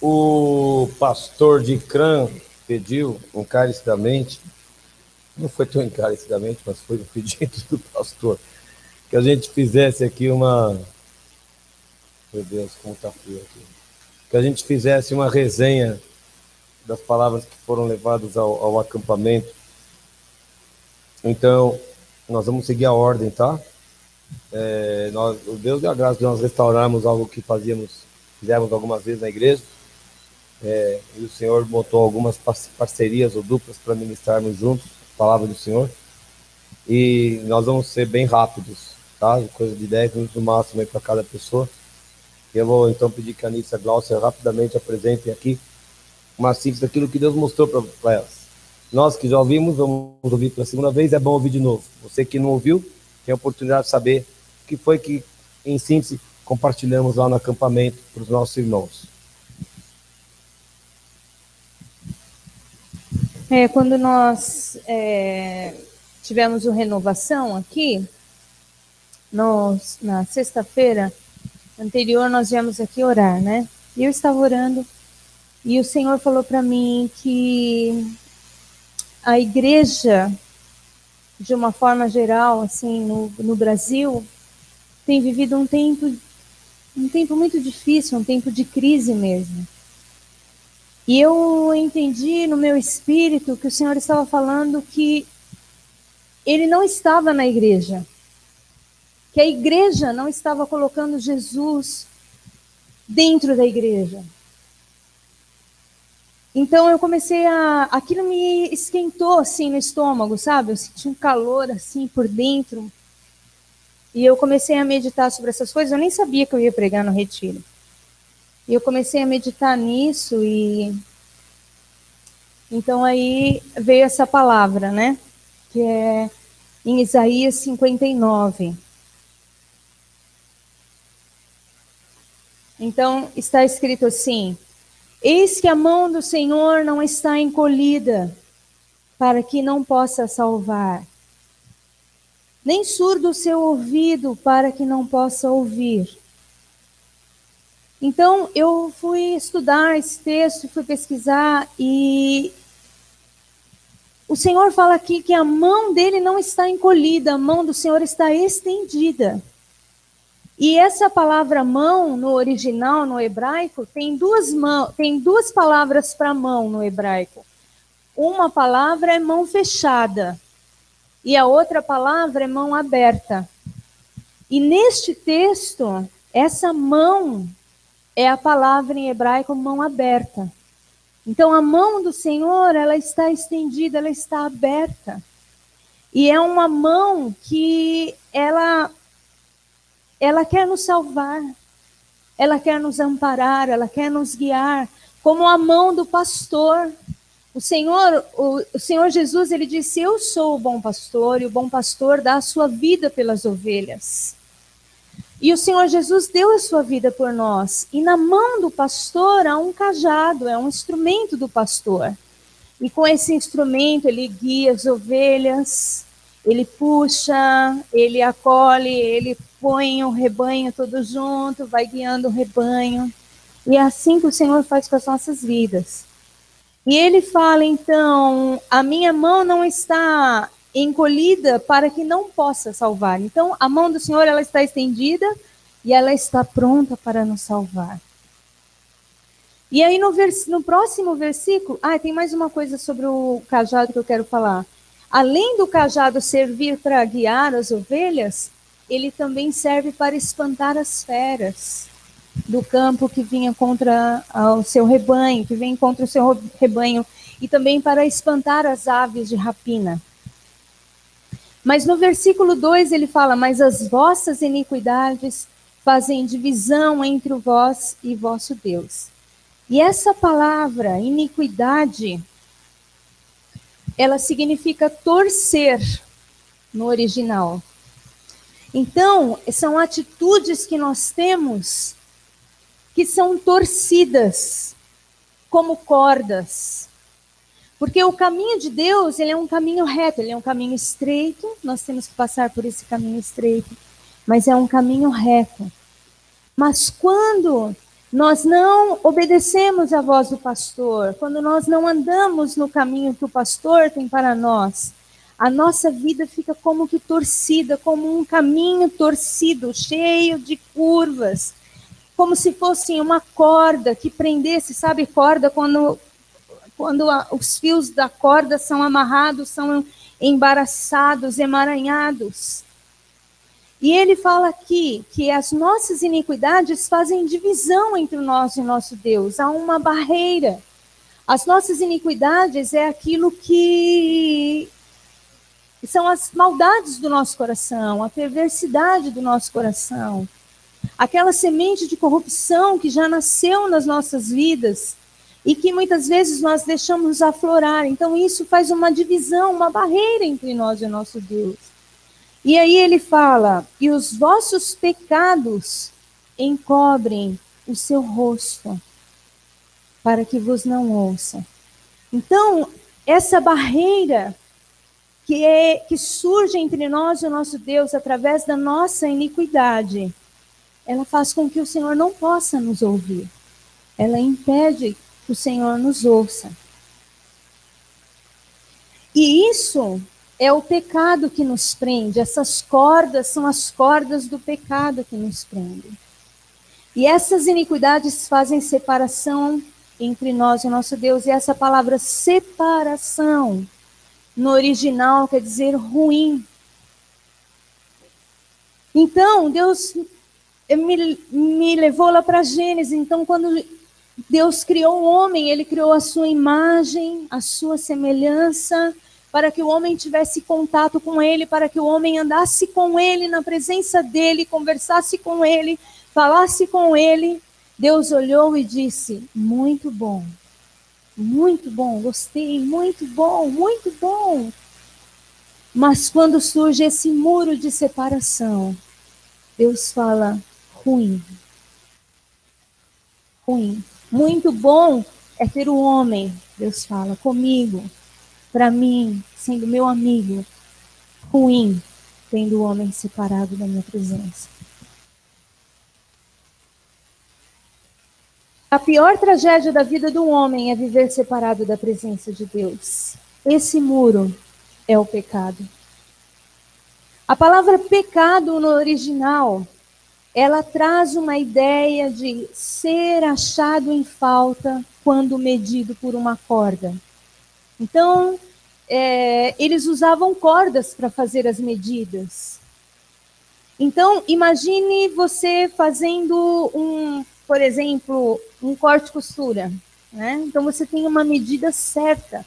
O pastor de Icrã pediu encarecidamente, não foi tão encarecidamente, mas foi um pedido do pastor, que a gente fizesse aqui uma... Meu Deus, como está frio aqui. Que a gente fizesse uma resenha das palavras que foram levadas ao acampamento. Então, nós vamos seguir a ordem, tá? O Deus deu a graça de nós restaurarmos algo que fizemos algumas vezes na igreja. E o Senhor botou algumas parcerias ou duplas para ministrarmos juntos a palavra do Senhor. E nós vamos ser bem rápidos, tá? Coisa de 10 minutos no máximo aí para cada pessoa. Eu vou então pedir que a Anícia e a Glaucia rapidamente apresentem aqui uma síntese daquilo que Deus mostrou para elas. Nós que já ouvimos, vamos ouvir pela segunda vez, é bom ouvir de novo. Você que não ouviu, tem a oportunidade de saber o que foi que, em síntese, compartilhamos lá no acampamento para os nossos irmãos. Quando nós tivemos o Renovação aqui, na sexta-feira anterior, nós viemos aqui orar, né? E eu estava orando, e o Senhor falou para mim que a igreja, de uma forma geral, assim, no Brasil, tem vivido um tempo muito difícil, um tempo de crise mesmo. E eu entendi no meu espírito que o Senhor estava falando que Ele não estava na igreja, que a igreja não estava colocando Jesus dentro da igreja. Então eu comecei aquilo me esquentou assim no estômago, sabe? Eu senti um calor assim por dentro. E eu comecei a meditar sobre essas coisas. Eu nem sabia que eu ia pregar no retiro. E eu comecei a meditar nisso e... Então aí veio essa palavra, né? Que é em Isaías 59. Então está escrito assim: eis que a mão do Senhor não está encolhida, para que não possa salvar, nem surdo o seu ouvido, para que não possa ouvir. Então, eu fui estudar esse texto, fui pesquisar, e o Senhor fala aqui que a mão dele não está encolhida, a mão do Senhor está estendida. E essa palavra mão, no original, no hebraico, tem duas palavras para mão no hebraico. Uma palavra é mão fechada, e a outra palavra é mão aberta. E neste texto, essa mão é a palavra em hebraico mão aberta. Então a mão do Senhor, ela está estendida, ela está aberta. E é uma mão que ela quer nos salvar, ela quer nos amparar, ela quer nos guiar, como a mão do pastor. O Senhor Jesus, ele disse: eu sou o bom pastor, e o bom pastor dá a sua vida pelas ovelhas. E o Senhor Jesus deu a sua vida por nós. E na mão do pastor há um cajado, é um instrumento do pastor. E com esse instrumento ele guia as ovelhas, ele puxa, ele acolhe, ele põe o rebanho todo junto, vai guiando o rebanho. E é assim que o Senhor faz com as nossas vidas. E ele fala, então, a minha mão não está encolhida para que não possa salvar. Então, a mão do Senhor, ela está estendida e ela está pronta para nos salvar. E aí, no próximo versículo... tem mais uma coisa sobre o cajado que eu quero falar. Além do cajado servir para guiar as ovelhas, ele também serve para espantar as feras do campo que vinha contra o seu rebanho, que vem contra o seu rebanho, e também para espantar as aves de rapina. Mas no versículo 2 ele fala: mas as vossas iniquidades fazem divisão entre o vós e vosso Deus. E essa palavra, iniquidade, ela significa torcer no original. Então, são atitudes que nós temos que são torcidas como cordas. Porque o caminho de Deus, ele é um caminho reto, ele é um caminho estreito, nós temos que passar por esse caminho estreito, mas é um caminho reto. Mas quando nós não obedecemos à voz do pastor, quando nós não andamos no caminho que o pastor tem para nós, a nossa vida fica como que torcida, como um caminho torcido, cheio de curvas, como se fosse uma corda que prendesse, sabe, corda quando os fios da corda são amarrados, são embaraçados, emaranhados. E ele fala aqui que as nossas iniquidades fazem divisão entre nós e o nosso Deus. Há uma barreira. As nossas iniquidades é aquilo que são as maldades do nosso coração, a perversidade do nosso coração. Aquela semente de corrupção que já nasceu nas nossas vidas e que muitas vezes nós deixamos aflorar. Então isso faz uma divisão, uma barreira entre nós e o nosso Deus. E aí ele fala, e os vossos pecados encobrem o seu rosto, para que vos não ouça. Então, essa barreira que surge entre nós e o nosso Deus através da nossa iniquidade, ela faz com que o Senhor não possa nos ouvir. Ela impede que o Senhor nos ouça. E isso é o pecado que nos prende. Essas cordas são as cordas do pecado que nos prendem. E essas iniquidades fazem separação entre nós e o nosso Deus. E essa palavra separação, no original, quer dizer ruim. Então, Deus me levou lá para Gênesis. Então, quando Deus criou o homem, ele criou a sua imagem, a sua semelhança, para que o homem tivesse contato com ele, para que o homem andasse com ele, na presença dele, conversasse com ele, falasse com ele. Deus olhou e disse, muito bom, gostei, muito bom. Mas quando surge esse muro de separação, Deus fala, ruim. Muito bom é ter o homem, Deus fala, comigo, para mim, sendo meu amigo. Ruim, tendo o homem separado da minha presença. A pior tragédia da vida do homem é viver separado da presença de Deus. Esse muro é o pecado. A palavra pecado no original, ela traz uma ideia de ser achado em falta quando medido por uma corda. Então, eles usavam cordas para fazer as medidas. Então, imagine você fazendo por exemplo, um corte e costura, né? Então você tem uma medida certa,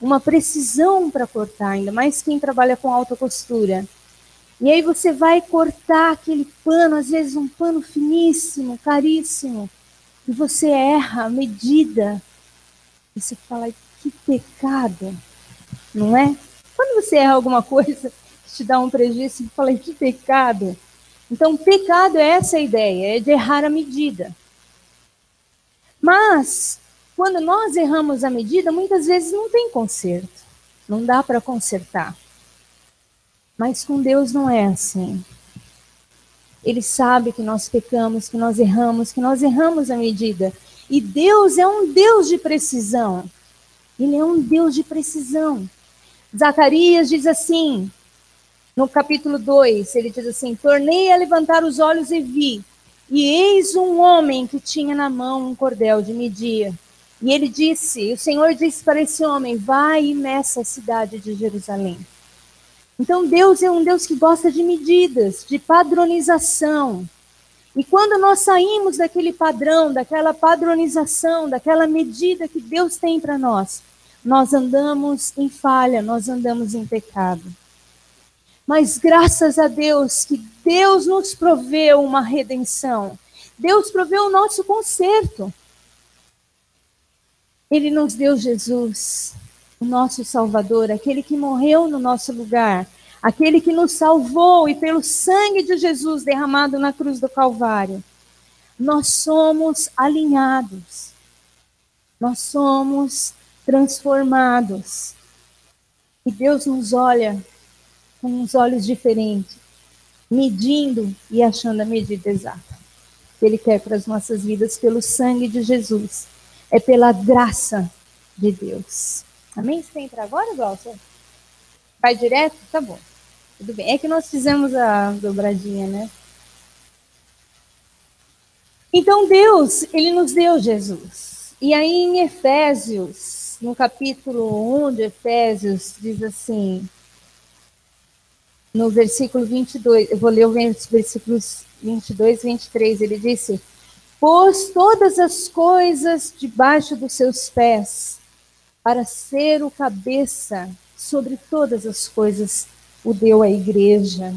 uma precisão para cortar, ainda mais quem trabalha com alta costura. E aí você vai cortar aquele pano, às vezes um pano finíssimo, caríssimo, e você erra a medida. E você fala, que pecado, não é? Quando você erra alguma coisa que te dá um prejuízo, você fala, que pecado. Então, pecado é essa a ideia, é de errar a medida. Mas, quando nós erramos a medida, muitas vezes não tem conserto. Não dá para consertar. Mas com Deus não é assim. Ele sabe que nós pecamos, que nós erramos a medida. E Deus é um Deus de precisão. Ele é um Deus de precisão. Zacarias diz assim, no capítulo 2, ele diz assim, tornei a levantar os olhos e vi, e eis um homem que tinha na mão um cordel de medir. E ele disse, o Senhor disse para esse homem, vai e meça a cidade de Jerusalém. Então Deus é um Deus que gosta de medidas, de padronização. E quando nós saímos daquele padrão, daquela padronização, daquela medida que Deus tem para nós andamos em falha, nós andamos em pecado. Mas graças a Deus, que Deus nos proveu uma redenção. Deus proveu o nosso conserto. Ele nos deu Jesus, o nosso Salvador, aquele que morreu no nosso lugar, aquele que nos salvou e pelo sangue de Jesus derramado na cruz do Calvário, nós somos alinhados. Nós somos transformados. E Deus nos olha com uns olhos diferentes, medindo e achando a medida exata. Ele quer para as nossas vidas pelo sangue de Jesus. É pela graça de Deus. Amém? Você entra agora, Glaucia? Vai direto? Tá bom. Tudo bem. É que nós fizemos a dobradinha, né? Então Deus, ele nos deu Jesus. E aí em Efésios, no capítulo 1 de Efésios, diz assim, no versículo 22, eu vou ler os versículos 22 e 23, ele disse: pôs todas as coisas debaixo dos seus pés, para ser o cabeça sobre todas as coisas, o deu à igreja,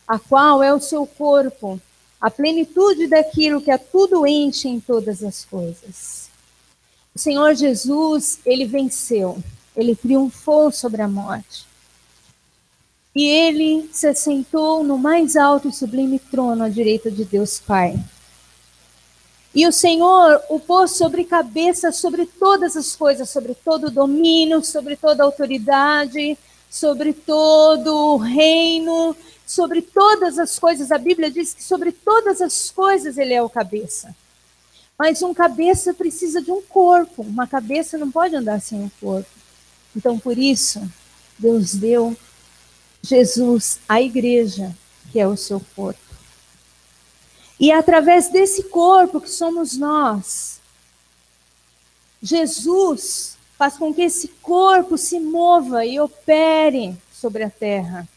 a qual é o seu corpo, a plenitude daquilo que a tudo enche em todas as coisas. O Senhor Jesus, ele venceu, ele triunfou sobre a morte. E ele se assentou no mais alto e sublime trono à direita de Deus Pai. E o Senhor o pôs sobre cabeça sobre todas as coisas, sobre todo o domínio, sobre toda a autoridade, sobre todo o reino, sobre todas as coisas. A Bíblia diz que sobre todas as coisas ele é o cabeça. Mas um cabeça precisa de um corpo. Uma cabeça não pode andar sem um corpo. Então, por isso, Deus deu Jesus à igreja, que é o seu corpo. E através desse corpo que somos nós, Jesus faz com que esse corpo se mova e opere sobre a terra.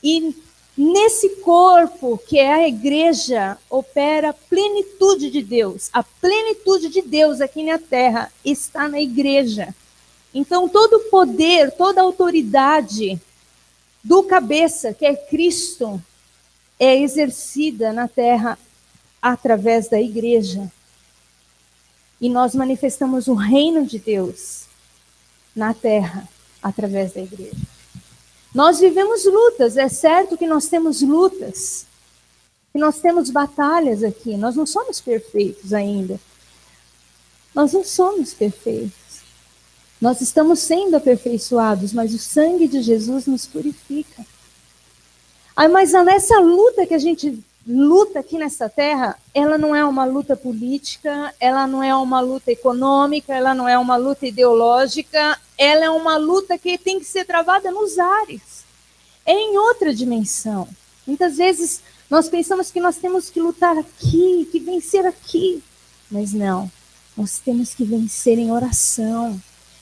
E nesse corpo, que é a igreja, opera a plenitude de Deus. A plenitude de Deus aqui na terra está na igreja. Então todo o poder, toda a autoridade do cabeça, que é Cristo, é exercida na terra através da igreja. E nós manifestamos o reino de Deus na terra através da igreja. Nós vivemos lutas, é certo que nós temos lutas, que nós temos batalhas aqui, nós não somos perfeitos ainda. Nós não somos perfeitos. Nós estamos sendo aperfeiçoados, mas o sangue de Jesus nos purifica. Mas nessa luta que a gente luta aqui nessa terra, ela não é uma luta política, ela não é uma luta econômica, ela não é uma luta ideológica, ela é uma luta que tem que ser travada nos ares. É em outra dimensão. Muitas vezes nós pensamos que nós temos que lutar aqui, que vencer aqui. Mas não, nós temos que vencer em oração.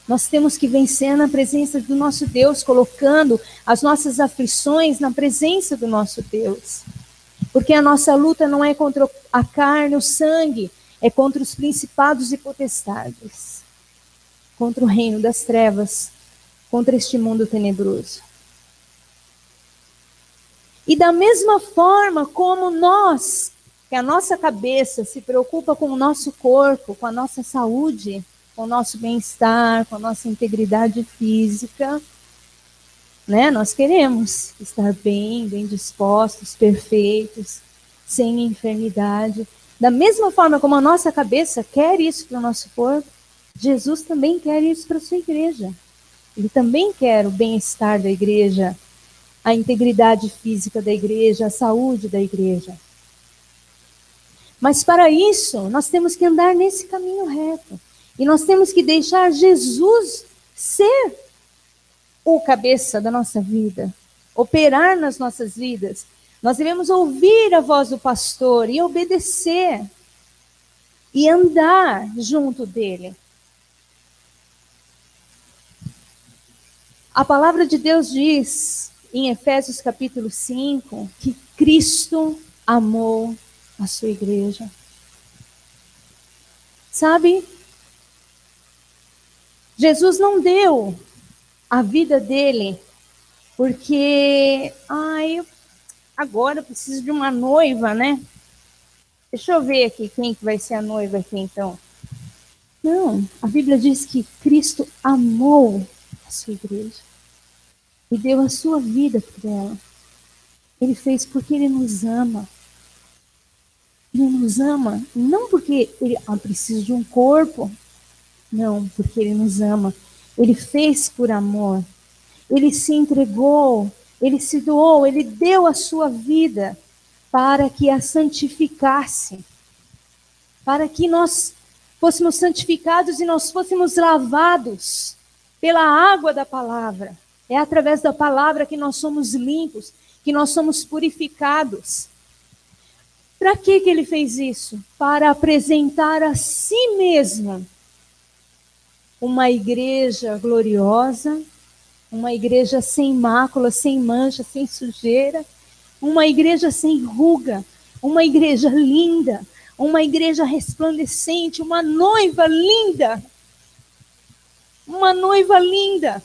Nós temos que vencer na presença do nosso Deus, colocando as nossas aflições na presença do nosso Deus. Porque a nossa luta não é contra a carne, o sangue, é contra os principados e potestades, contra o reino das trevas, contra este mundo tenebroso. E da mesma forma como nós, que a nossa cabeça se preocupa com o nosso corpo, com a nossa saúde, com o nosso bem-estar, com a nossa integridade física, né? Nós queremos estar bem, bem dispostos, perfeitos, sem enfermidade. Da mesma forma como a nossa cabeça quer isso para o nosso corpo, Jesus também quer isso para a sua igreja. Ele também quer o bem-estar da igreja, a integridade física da igreja, a saúde da igreja. Mas para isso, nós temos que andar nesse caminho reto. E nós temos que deixar Jesus ser o cabeça da nossa vida, operar nas nossas vidas. Nós devemos ouvir a voz do pastor e obedecer e andar junto dele. A palavra de Deus diz em Efésios capítulo 5 que Cristo amou a sua igreja. Sabe? Jesus não deu a vida dele porque, agora eu preciso de uma noiva, né? Deixa eu ver aqui quem que vai ser a noiva aqui então. Não, a Bíblia diz que Cristo amou a sua igreja e deu a sua vida por ela. Ele fez porque ele nos ama. Ele nos ama não porque ele precisa de um corpo, Não, porque Ele nos ama. Ele fez por amor. Ele se entregou, Ele se doou, Ele deu a sua vida para que a santificasse. Para que nós fôssemos santificados e nós fôssemos lavados pela água da palavra. É através da palavra que nós somos limpos, que nós somos purificados. Para que Ele fez isso? Para apresentar a si mesmo uma igreja gloriosa, uma igreja sem mácula, sem mancha, sem sujeira, uma igreja sem ruga, uma igreja linda, uma igreja resplandecente, uma noiva linda. Uma noiva linda,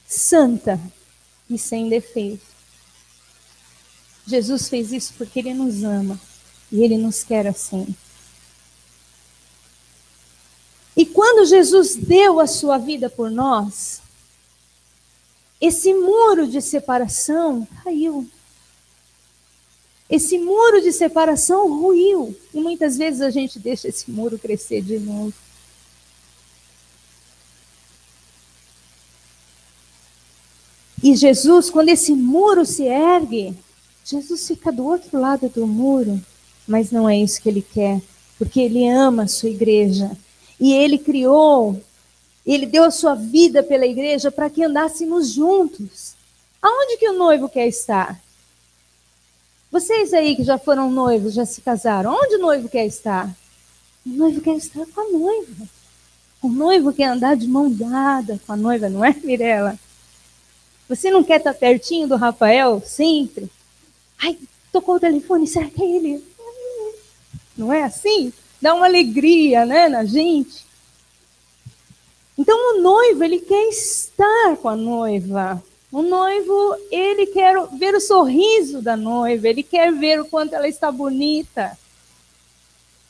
santa e sem defeito. Jesus fez isso porque Ele nos ama e Ele nos quer assim. E quando Jesus deu a sua vida por nós, esse muro de separação caiu. Esse muro de separação ruiu. E muitas vezes a gente deixa esse muro crescer de novo. E Jesus, quando esse muro se ergue, Jesus fica do outro lado do muro. Mas não é isso que Ele quer, porque Ele ama a sua igreja. E Ele criou, Ele deu a sua vida pela igreja para que andássemos juntos. Aonde que o noivo quer estar? Vocês aí que já foram noivos, já se casaram, onde o noivo quer estar? O noivo quer estar com a noiva. O noivo quer andar de mão dada com a noiva, não é, Mirella? Você não quer estar pertinho do Rafael sempre? Ai, tocou o telefone, será que é ele? Não é assim? Dá uma alegria, né, na gente. Então o noivo, ele quer estar com a noiva. O noivo, ele quer ver o sorriso da noiva, ele quer ver o quanto ela está bonita.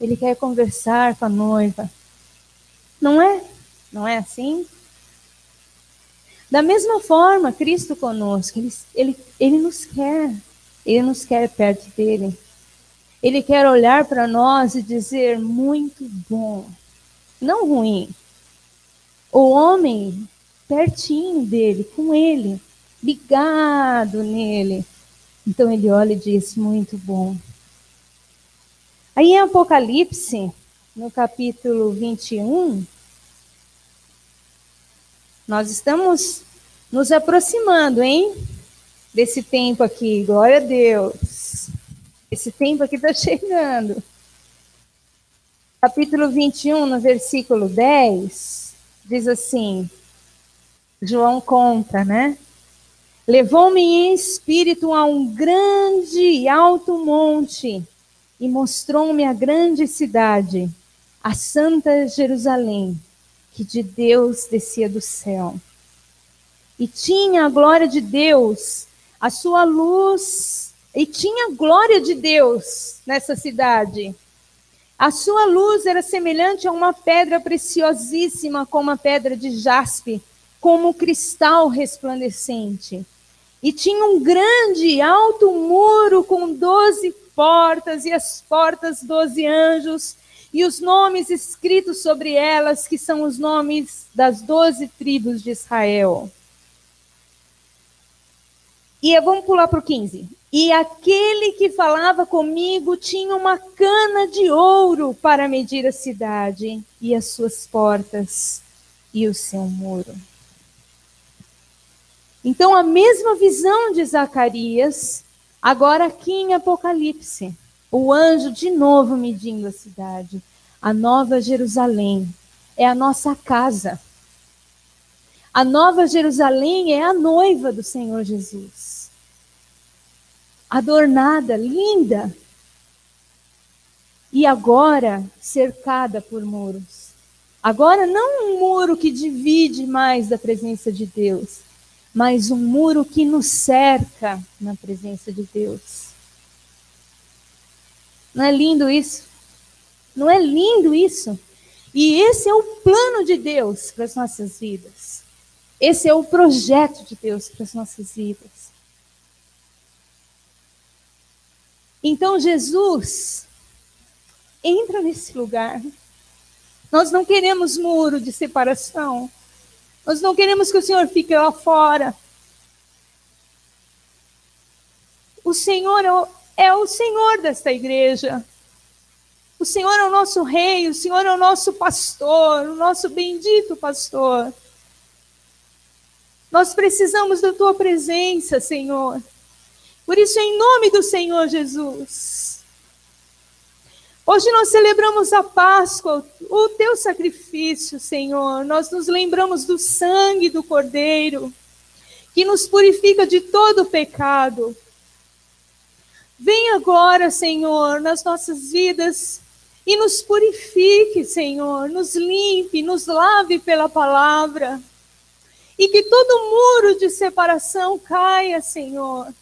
Ele quer conversar com a noiva. Não é? Não é assim? Da mesma forma, Cristo conosco, ele nos quer perto dele. Ele quer olhar para nós e dizer, muito bom, não ruim. O homem pertinho dele, com ele, ligado nele. Então ele olha e diz, muito bom. Aí em Apocalipse, no capítulo 21, nós estamos nos aproximando, hein? Desse tempo aqui, glória a Deus. Esse tempo aqui está chegando. Capítulo 21, no versículo 10, diz assim, João conta, né? Levou-me em espírito a um grande e alto monte e mostrou-me a grande cidade, a santa Jerusalém, que de Deus descia do céu. E tinha a glória de Deus, a sua luz, e tinha a glória de Deus nessa cidade. A sua luz era semelhante a uma pedra preciosíssima, como a pedra de jaspe, como cristal resplandecente. E tinha um grande e alto muro com 12 portas, e as portas 12 anjos, e os nomes escritos sobre elas, que são os nomes das 12 tribos de Israel. E vamos pular para o 15. E aquele que falava comigo tinha uma cana de ouro para medir a cidade, e as suas portas, e o seu muro. Então, a mesma visão de Zacarias, agora aqui em Apocalipse. O anjo de novo medindo a cidade. A nova Jerusalém é a nossa casa. A nova Jerusalém é a noiva do Senhor Jesus. Adornada, linda. E agora cercada por muros. Agora não um muro que divide mais da presença de Deus, mas um muro que nos cerca na presença de Deus. Não é lindo isso? Não é lindo isso? E esse é o plano de Deus para as nossas vidas. Esse é o projeto de Deus para as nossas vidas. Então Jesus entra nesse lugar Nós não queremos muro de separação. Nós não queremos que o Senhor fique lá fora. O Senhor é o Senhor desta igreja. O Senhor é o nosso rei, o Senhor é o nosso pastor, o nosso bendito pastor. Nós precisamos da tua presença, Senhor. Por isso, em nome do Senhor Jesus, hoje nós celebramos a Páscoa, o teu sacrifício, Senhor. Nós nos lembramos do sangue do Cordeiro, que nos purifica de todo pecado. Vem agora, Senhor, nas nossas vidas e nos purifique, Senhor. Nos limpe, nos lave pela palavra. E que todo muro de separação caia, Senhor.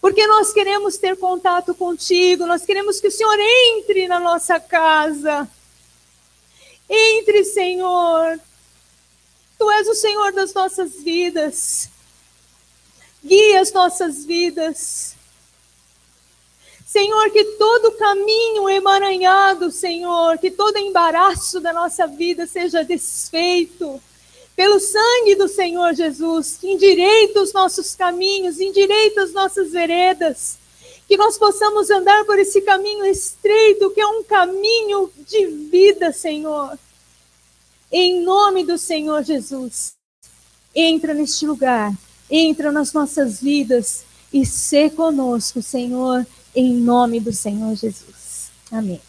Porque nós queremos ter contato contigo, nós queremos que o Senhor entre na nossa casa. Entre, Senhor. Tu és o Senhor das nossas vidas. Guia as nossas vidas. Senhor, que todo caminho emaranhado, Senhor, que todo embaraço da nossa vida seja desfeito. Pelo sangue do Senhor Jesus, que endireita os nossos caminhos, endireita as nossas veredas, que nós possamos andar por esse caminho estreito, que é um caminho de vida, Senhor. Em nome do Senhor Jesus, entra neste lugar, entra nas nossas vidas e sê conosco, Senhor, em nome do Senhor Jesus. Amém.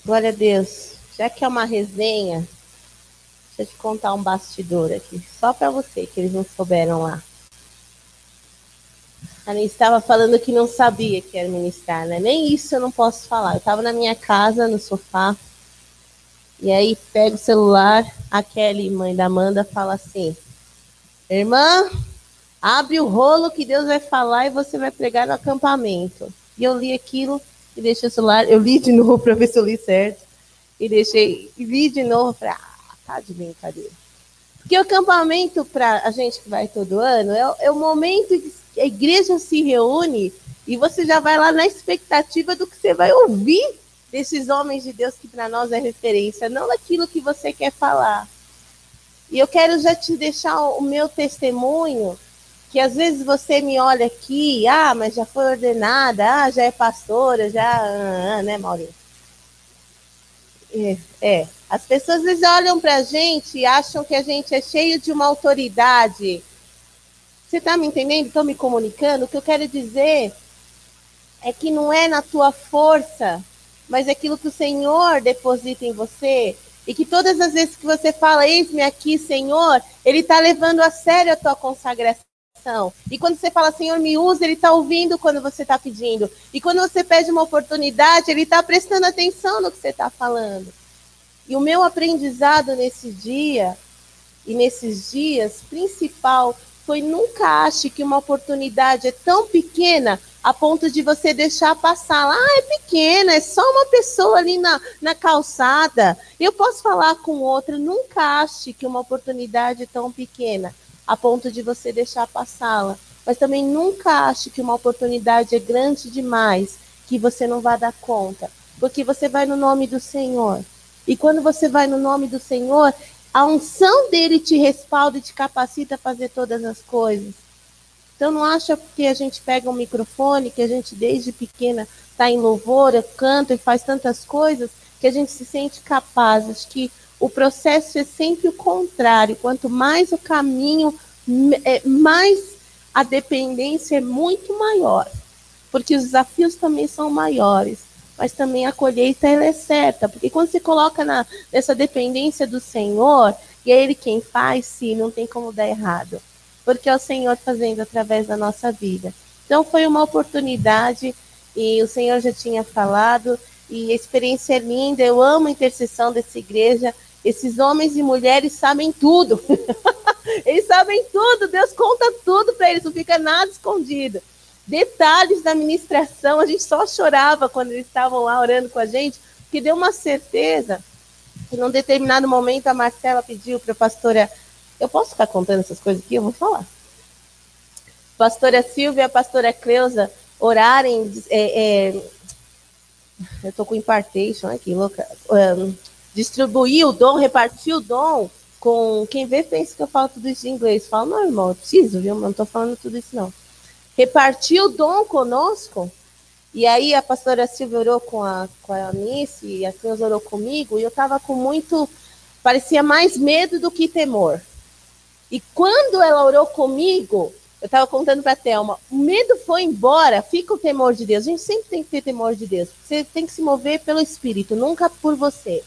Glória a Deus. Já que é uma resenha, deixa eu te contar um bastidor aqui, só para você, que eles não souberam lá. A Aninha estava falando que não sabia que era ministrar, né? Nem isso eu não posso falar. Eu estava na minha casa, no sofá, e aí pego o celular, a Kelly, mãe da Amanda, fala assim: irmã, abre o rolo que Deus vai falar e você vai pregar no acampamento. E eu li aquilo, e deixei o celular, eu li de novo para ver se eu li certo, e li de novo, falei, tá de brincadeira. Porque o acampamento, para a gente que vai todo ano, é o momento que a igreja se reúne, e você já vai lá na expectativa do que você vai ouvir desses homens de Deus, que para nós é referência, não daquilo que você quer falar. E eu quero já te deixar o meu testemunho, que às vezes você me olha aqui, mas já foi ordenada, já é pastora, né, Maurício? As pessoas às vezes olham para a gente e acham que a gente é cheio de uma autoridade. Você está me entendendo? Estou me comunicando? O que eu quero dizer é que não é na tua força, mas é aquilo que o Senhor deposita em você. E que todas as vezes que você fala, eis-me aqui, Senhor, Ele está levando a sério a tua consagração. E quando você fala, Senhor, me usa, Ele está ouvindo quando você está pedindo. E quando você pede uma oportunidade, Ele está prestando atenção no que você está falando. E o meu aprendizado nesse dia, e nesses dias, principal, foi: nunca ache que uma oportunidade é tão pequena a ponto de você deixar passar. É pequena, é só uma pessoa ali na calçada. Eu posso falar com outra. Nunca ache que uma oportunidade é tão pequena a ponto de você deixar passá-la. Mas também nunca ache que uma oportunidade é grande demais, que você não vai dar conta. Porque você vai no nome do Senhor. E quando você vai no nome do Senhor, a unção dele te respalda e te capacita a fazer todas as coisas. Então não acha que a gente pega um microfone, que a gente desde pequena está em louvor, canta e faz tantas coisas, que a gente se sente capaz. Acho que o processo é sempre o contrário. Quanto mais o caminho, mais a dependência é muito maior. Porque os desafios também são maiores. Mas também a colheita ela é certa. Porque quando você coloca nessa dependência do Senhor, e é Ele quem faz, sim, não tem como dar errado. Porque é o Senhor fazendo através da nossa vida. Então foi uma oportunidade, e o Senhor já tinha falado, e a experiência é linda. Eu amo a intercessão dessa igreja. Esses homens e mulheres sabem tudo. Eles sabem tudo. Deus conta tudo para eles. Não fica nada escondido. Detalhes da ministração. A gente só chorava quando eles estavam lá orando com a gente. Porque deu uma certeza. Que num determinado momento a Marcela pediu para a pastora... Eu posso ficar contando essas coisas aqui? Eu vou falar. pastora Silvia e a pastora Cleusa orarem, eu estou com impartation aqui, distribuir o dom, repartir o dom com quem vê pensa que eu falo tudo isso em inglês. Falo, não, irmão, eu preciso, viu? Mas não estou falando tudo isso, não. Repartir o dom conosco. E aí a pastora Silvia orou com a Anice e a Cleusa orou comigo, e eu estava com muito, parecia mais medo do que temor. E quando ela orou comigo, eu estava contando para a Thelma, o medo foi embora, fica o temor de Deus. A gente sempre tem que ter temor de Deus. Você tem que se mover pelo Espírito, nunca por você.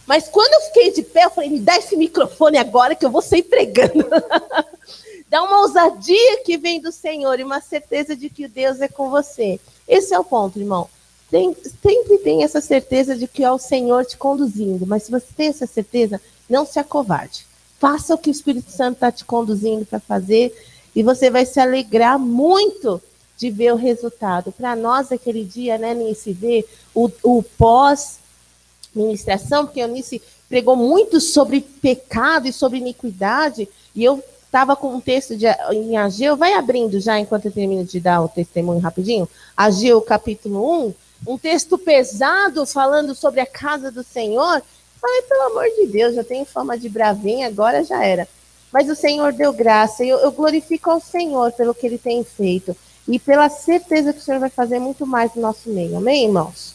Mas quando eu fiquei de pé, eu falei, me dá esse microfone agora que eu vou sair pregando. Dá uma ousadia que vem do Senhor e uma certeza de que Deus é com você. Esse é o ponto, irmão. Sempre tem essa certeza de que é o Senhor te conduzindo. Mas se você tem essa certeza, não se acovarde. Faça o que o Espírito Santo está te conduzindo para fazer e você vai se alegrar muito de ver o resultado. Para nós, aquele dia, né, Nice, ver o pós-ministração, porque a Nice pregou muito sobre pecado e sobre iniquidade, e eu estava com um texto em Ageu, vai abrindo já enquanto eu termino de dar o testemunho rapidinho, Ageu capítulo 1, um texto pesado falando sobre a casa do Senhor. Falei, pelo amor de Deus, já tenho fama de bravinha, agora já era. Mas o Senhor deu graça, e eu glorifico ao Senhor pelo que Ele tem feito, e pela certeza que o Senhor vai fazer muito mais no nosso meio. Amém, irmãos?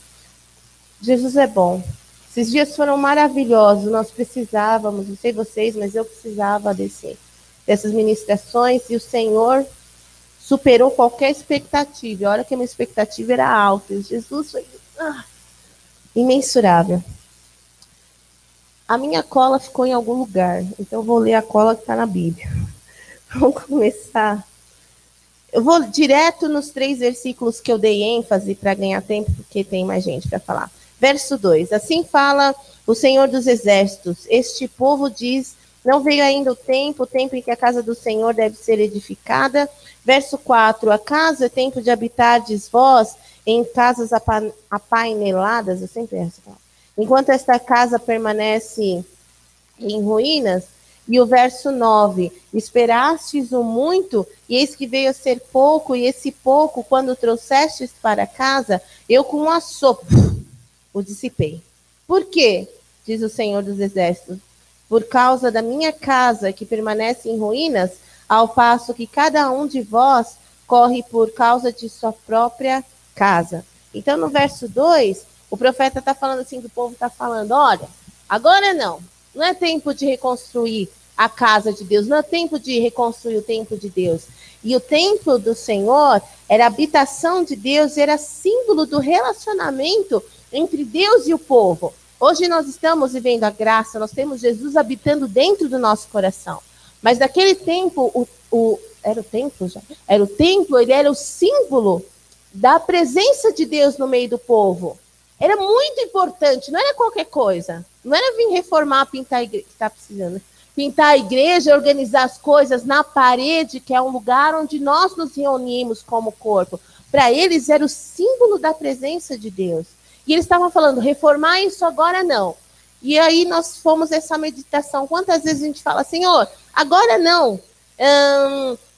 Jesus é bom. Esses dias foram maravilhosos, nós precisávamos, não sei vocês, mas eu precisava dessas ministrações, e o Senhor superou qualquer expectativa. E a hora que a minha expectativa era alta, e Jesus foi imensurável. A minha cola ficou em algum lugar, então eu vou ler a cola que está na Bíblia. Vamos começar. Eu vou direto nos 3 versículos que eu dei ênfase para ganhar tempo, porque tem mais gente para falar. Verso 2. Assim fala o Senhor dos Exércitos. Este povo diz, não veio ainda o tempo em que a casa do Senhor deve ser edificada. Verso 4. Acaso é tempo de habitardes vós em casas apaineladas? Eu sempre erro essa palavra. Enquanto esta casa permanece em ruínas. E o verso 9, esperastes o muito, e eis que veio a ser pouco, e esse pouco, quando trouxestes para casa, eu com um assopro o dissipei. Por quê? Diz o Senhor dos Exércitos. Por causa da minha casa, que permanece em ruínas, ao passo que cada um de vós corre por causa de sua própria casa. Então, no verso 2, o profeta está falando assim, que o povo está falando, olha, agora não é tempo de reconstruir a casa de Deus, não é tempo de reconstruir o templo de Deus. E o templo do Senhor era a habitação de Deus, era símbolo do relacionamento entre Deus e o povo. Hoje nós estamos vivendo a graça, nós temos Jesus habitando dentro do nosso coração. Mas naquele tempo, era o templo já? Era o templo, ele era o símbolo da presença de Deus no meio do povo. Era muito importante, não era qualquer coisa. Não era vir reformar, pintar a igreja, que está precisando. Pintar a igreja, organizar as coisas na parede, que é um lugar onde nós nos reunimos como corpo. Para eles era o símbolo da presença de Deus. E eles estavam falando, reformar isso agora não. E aí nós fomos essa meditação. Quantas vezes a gente fala, Senhor, agora não.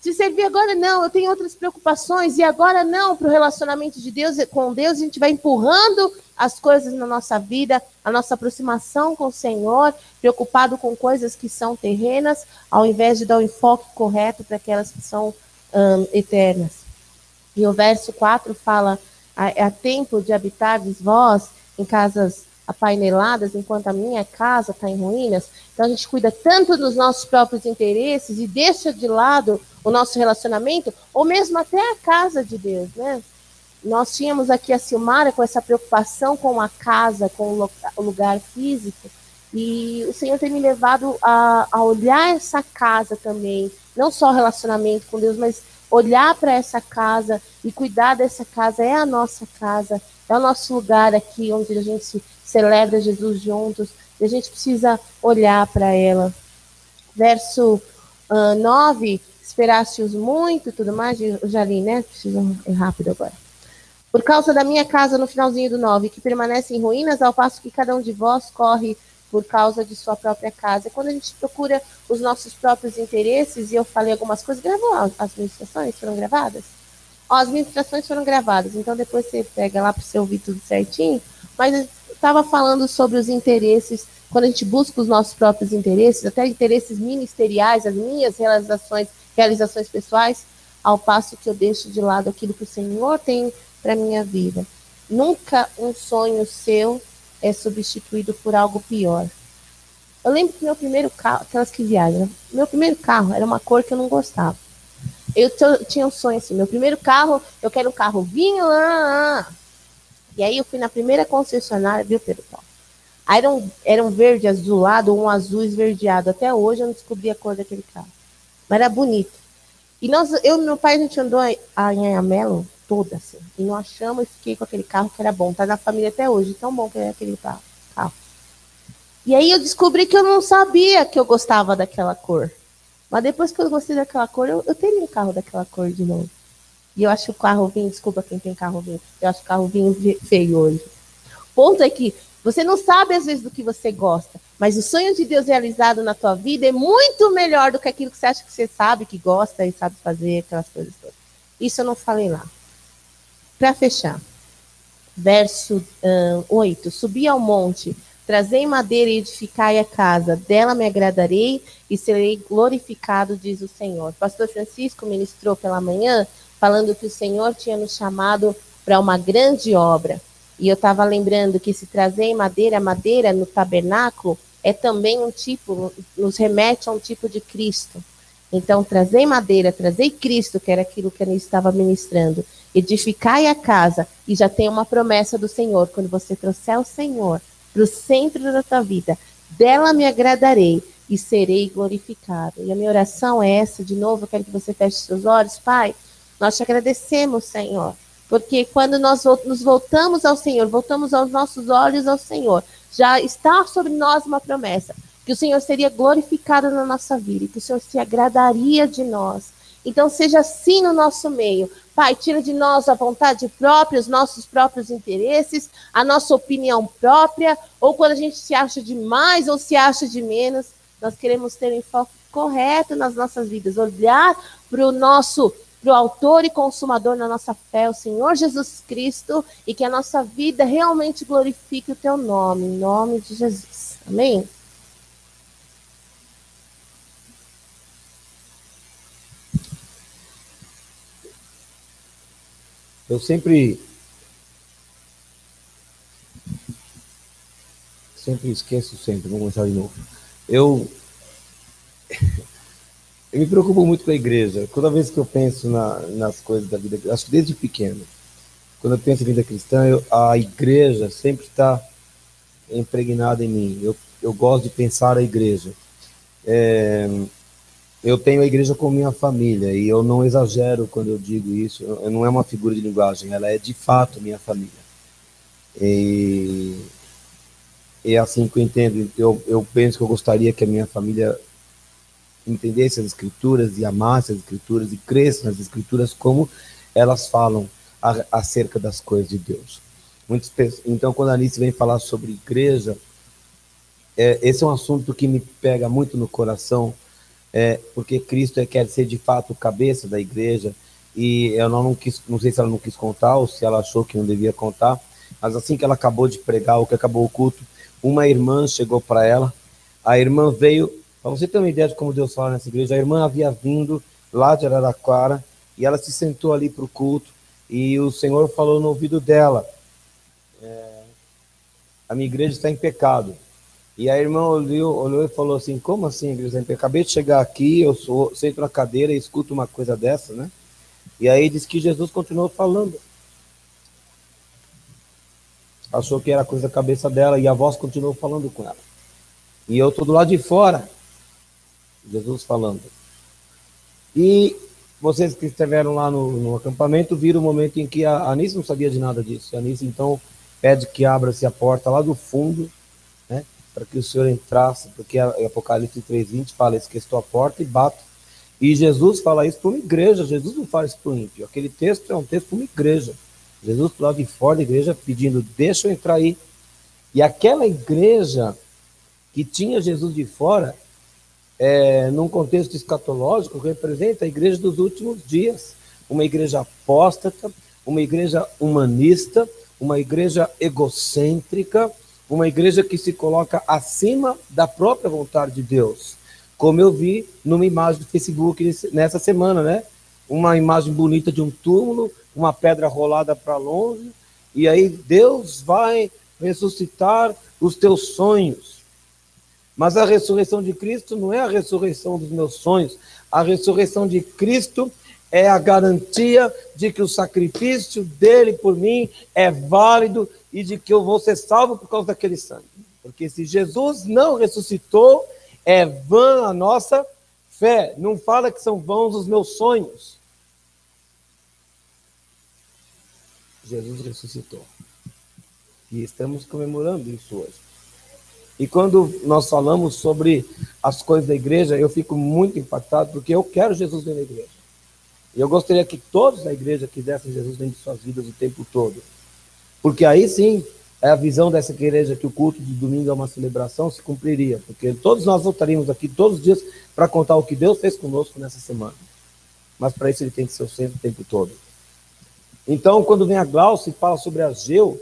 Se servir agora não, eu tenho outras preocupações. E agora não, para o relacionamento de Deus com Deus, a gente vai empurrando as coisas na nossa vida, a nossa aproximação com o Senhor, preocupado com coisas que são terrenas, ao invés de dar o enfoque correto para aquelas que são eternas. E o verso 4 fala, é tempo de habitardes vós em casas apaineladas, enquanto a minha casa está em ruínas. Então a gente cuida tanto dos nossos próprios interesses e deixa de lado o nosso relacionamento, ou mesmo até a casa de Deus, né? Nós tínhamos aqui a Silmara com essa preocupação com a casa, com o lugar físico, e o Senhor tem me levado a olhar essa casa também, não só o relacionamento com Deus, mas olhar para essa casa e cuidar dessa casa. É a nossa casa, é o nosso lugar aqui onde a gente celebra Jesus juntos, e a gente precisa olhar para ela. Verso 9, esperaste-os muito, tudo mais, eu já li, né? Preciso ir rápido agora. Por causa da minha casa, no finalzinho do 9, que permanece em ruínas, ao passo que cada um de vós corre por causa de sua própria casa. Quando a gente procura os nossos próprios interesses, e eu falei algumas coisas, gravou as ministrações? Foram gravadas? Ó, as ministrações foram gravadas, então depois você pega lá para você ouvir tudo certinho, mas eu estava falando sobre os interesses, quando a gente busca os nossos próprios interesses, até interesses ministeriais, as minhas realizações pessoais, ao passo que eu deixo de lado aquilo que o Senhor tem para a minha vida. Nunca um sonho seu é substituído por algo pior. Eu lembro que meu primeiro carro, aquelas que viajam, meu primeiro carro era uma cor que eu não gostava. Eu tinha um sonho assim, meu primeiro carro, eu quero um carro vinho, E aí eu fui na primeira concessionária, viu, Pedro Paulo? Aí era um verde azulado ou um azul esverdeado. Até hoje eu não descobri a cor daquele carro. Mas era bonito. E eu e meu pai, a gente andou a Anhangamelo toda, assim. E não achamos, e fiquei com aquele carro que era bom. Tá na família até hoje, tão bom que era aquele carro. E aí eu descobri que eu não sabia que eu gostava daquela cor. Mas depois que eu gostei daquela cor, eu teria um carro daquela cor de novo. E eu acho o carro vinho, desculpa quem tem carro vinho, eu acho o carro vinho feio hoje. O ponto é que você não sabe às vezes do que você gosta, mas o sonho de Deus realizado na tua vida é muito melhor do que aquilo que você acha que você sabe, que gosta e sabe fazer, aquelas coisas todas. Isso eu não falei lá. Para fechar, verso 8. Subi ao monte, trazei madeira e edificai a casa, dela me agradarei e serei glorificado, diz o Senhor. Pastor Francisco ministrou pela manhã, falando que o Senhor tinha nos chamado para uma grande obra. E eu estava lembrando que se trazer madeira, madeira no tabernáculo é também um tipo, nos remete a um tipo de Cristo. Então, trazei madeira, trazei Cristo, que era aquilo que a Anice estava ministrando. Edificai a casa, e já tem uma promessa do Senhor. Quando você trouxer o Senhor para o centro da tua vida, dela me agradarei e serei glorificado. E a minha oração é essa, de novo, eu quero que você feche seus olhos. Pai, nós te agradecemos, Senhor, porque quando nós nos voltamos ao Senhor, voltamos aos nossos olhos ao Senhor, já está sobre nós uma promessa, que o Senhor seria glorificado na nossa vida, e que o Senhor se agradaria de nós. Então seja assim no nosso meio. Pai, tira de nós a vontade própria, os nossos próprios interesses, a nossa opinião própria, ou quando a gente se acha de mais ou se acha de menos, nós queremos ter um enfoque correto nas nossas vidas, olhar para o autor e consumador da nossa fé, o Senhor Jesus Cristo, e que a nossa vida realmente glorifique o teu nome, em nome de Jesus. Amém? Eu sempre esqueço sempre, vamos começar de novo. Eu me preocupo muito com a igreja. Toda vez que eu penso nas coisas da vida, acho que desde pequeno, quando eu penso em vida cristã, a igreja sempre está impregnada em mim. Eu gosto de pensar a igreja. Eu tenho a igreja como minha família, e eu não exagero quando eu digo isso. Não é uma figura de linguagem, ela é de fato minha família. E é assim que eu entendo. Eu penso que eu gostaria que a minha família entendesse as escrituras e amasse as escrituras e cresce nas escrituras como elas falam acerca das coisas de Deus. Então, quando a Anice vem falar sobre igreja, esse é um assunto que me pega muito no coração, porque Cristo quer ser de fato o cabeça da igreja, e eu não sei se ela não quis contar ou se ela achou que não devia contar, mas assim que ela acabou de pregar, ou que acabou o culto, uma irmã chegou para ela. A irmã veio, para você ter uma ideia de como Deus fala nessa igreja, a irmã havia vindo lá de Araraquara, e ela se sentou ali para o culto, e o Senhor falou no ouvido dela, a minha igreja está em pecado. E a irmã olhou e falou assim: como assim, igreja? Eu acabei de chegar aqui, eu sento na cadeira e escuto uma coisa dessa, né? E aí diz que Jesus continuou falando. Achou que era coisa da cabeça dela, e a voz continuou falando com ela. E eu estou do lado de fora, Jesus falando. E vocês que estiveram lá no acampamento viram o momento em que a Anice não sabia de nada disso. A Anice então pede que abra-se a porta lá do fundo, né, para que o Senhor entrasse, porque Apocalipse 3:20 fala: estou à porta e bato. E Jesus fala isso para uma igreja, Jesus não fala isso para o ímpio. Aquele texto é um texto para uma igreja. Jesus do lado de fora da igreja pedindo: deixa eu entrar aí. E aquela igreja que tinha Jesus de fora, num contexto escatológico, representa a igreja dos últimos dias. Uma igreja apóstata, uma igreja humanista, uma igreja egocêntrica, uma igreja que se coloca acima da própria vontade de Deus. Como eu vi numa imagem do Facebook nessa semana, né? Uma imagem bonita de um túmulo, uma pedra rolada para longe, e aí Deus vai ressuscitar os teus sonhos. Mas a ressurreição de Cristo não é a ressurreição dos meus sonhos. A ressurreição de Cristo é a garantia de que o sacrifício dele por mim é válido e de que eu vou ser salvo por causa daquele sangue. Porque se Jesus não ressuscitou, é vã a nossa fé. Não fala que são vãos os meus sonhos. Jesus ressuscitou. E estamos comemorando isso hoje. E quando nós falamos sobre as coisas da igreja, eu fico muito impactado, porque eu quero Jesus dentro da igreja. E eu gostaria que todos da igreja quisessem Jesus dentro de suas vidas o tempo todo. Porque aí sim, é a visão dessa igreja que o culto de domingo é uma celebração, se cumpriria. Porque todos nós voltaríamos aqui todos os dias para contar o que Deus fez conosco nessa semana. Mas para isso ele tem que ser o centro o tempo todo. Então, quando vem a Glaucia e fala sobre Ageu,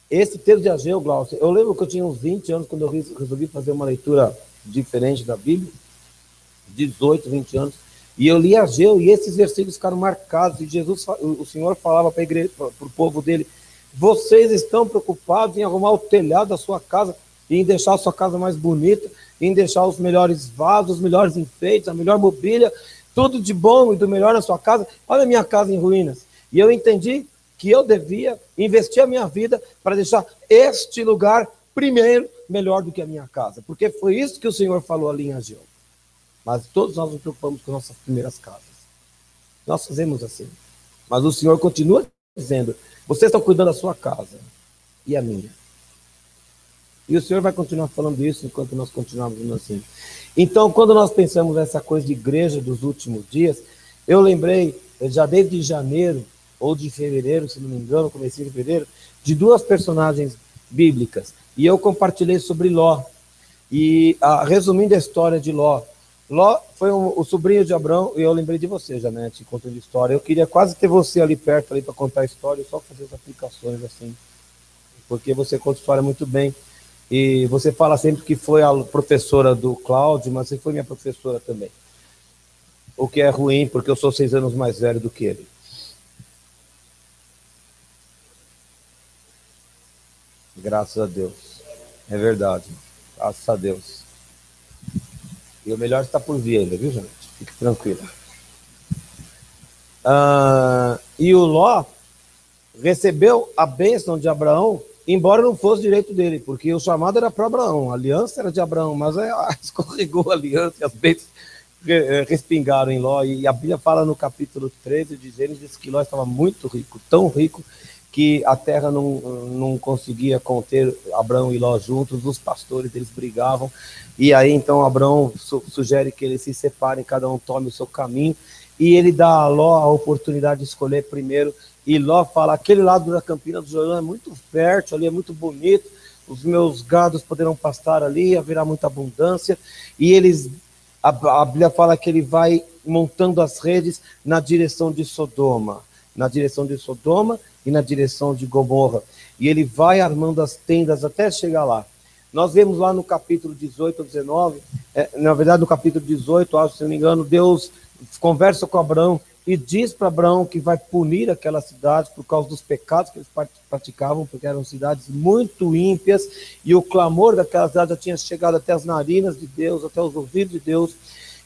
esse texto de Ageu, Glaucia, eu lembro que eu tinha uns 20 anos quando eu resolvi fazer uma leitura diferente da Bíblia, 18, 20 anos, e eu li Ageu, e esses versículos ficaram marcados, e Jesus, o Senhor falava para a igreja, para o povo dele, vocês estão preocupados em arrumar o telhado da sua casa, e em deixar a sua casa mais bonita, em deixar os melhores vasos, os melhores enfeites, a melhor mobília, tudo de bom e do melhor na sua casa. Olha a minha casa em ruínas. E eu entendi que eu devia investir a minha vida para deixar este lugar primeiro melhor do que a minha casa. Porque foi isso que o Senhor falou ali em Ageu. Mas todos nós nos preocupamos com nossas primeiras casas. Nós fazemos assim. Mas o Senhor continua dizendo, vocês estão cuidando da sua casa e a minha. E o Senhor vai continuar falando isso enquanto nós continuarmos assim. Então, quando nós pensamos nessa coisa de igreja dos últimos dias, eu lembrei, já desde janeiro, ou de fevereiro, se não me engano, comecei em fevereiro, de duas personagens bíblicas. E eu compartilhei sobre Ló. E, resumindo a história de Ló, Ló foi o sobrinho de Abrão, e eu lembrei de você, Janete, contando história. Eu queria quase ter você ali perto para contar a história, só fazer as aplicações assim, porque você conta a história muito bem. E você fala sempre que foi a professora do Cláudio, mas você foi minha professora também. O que é ruim, porque eu sou 6 anos mais velho do que ele. Graças a Deus. É verdade. Graças a Deus. E o melhor está por vir ainda, viu, gente? Fique tranquila. E o Ló recebeu a bênção de Abraão, embora não fosse direito dele, porque o chamado era para Abraão, a aliança era de Abraão, mas escorregou a aliança e as bênçãos respingaram em Ló. E a Bíblia fala no capítulo 13 de Gênesis que Ló estava muito rico, tão rico, que a terra não conseguia conter Abrão e Ló juntos, os pastores, eles brigavam, e aí então Abrão sugere que eles se separem, cada um tome o seu caminho, e ele dá a Ló a oportunidade de escolher primeiro, e Ló fala, aquele lado da Campina do Jordão é muito fértil, ali é muito bonito, os meus gados poderão pastar ali, haverá muita abundância, e a Bíblia fala que ele vai montando as redes na direção de Sodoma, e na direção de Gomorra. E ele vai armando as tendas até chegar lá. Nós vemos lá no capítulo 18 ou 19, na verdade no capítulo 18, acho, se não me engano, Deus conversa com Abraão e diz para Abraão que vai punir aquela cidade por causa dos pecados que eles praticavam, porque eram cidades muito ímpias, e o clamor daquela cidade já tinha chegado até as narinas de Deus, até os ouvidos de Deus,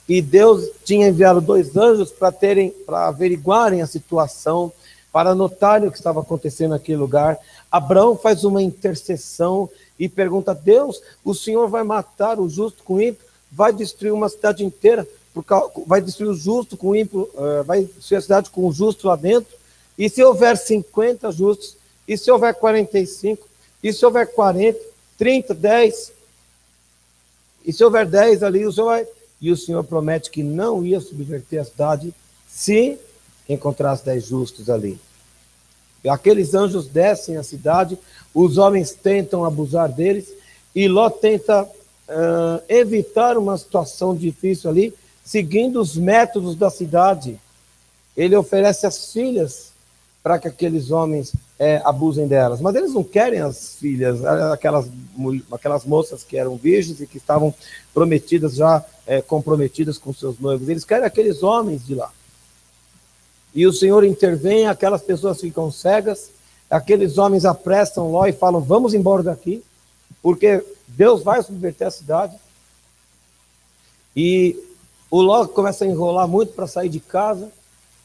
e Deus tinha enviado 2 anjos para averiguarem a situação, para notarem o que estava acontecendo naquele lugar. Abraão faz uma intercessão e pergunta a Deus, o Senhor vai matar o justo com o ímpio? Vai destruir uma cidade inteira? Vai destruir o justo com o ímpio? Vai destruir a cidade com o justo lá dentro? E se houver 50 justos? E se houver 45? E se houver 40? 30? 10? E se houver 10 ali, o Senhor vai... E o Senhor promete que não ia subverter a cidade se encontrasse 10 justos ali. E aqueles anjos descem à cidade, os homens tentam abusar deles, E Ló tenta evitar uma situação difícil ali, seguindo os métodos da cidade. Ele oferece as filhas para que aqueles homens abusem delas. Mas eles não querem as filhas, aquelas moças que eram virgens e que estavam prometidas, já comprometidas com seus noivos. Eles querem aqueles homens de lá. E o Senhor intervém, aquelas pessoas ficam cegas, aqueles homens apressam Ló e falam, vamos embora daqui, porque Deus vai subverter a cidade. E o Ló começa a enrolar muito para sair de casa,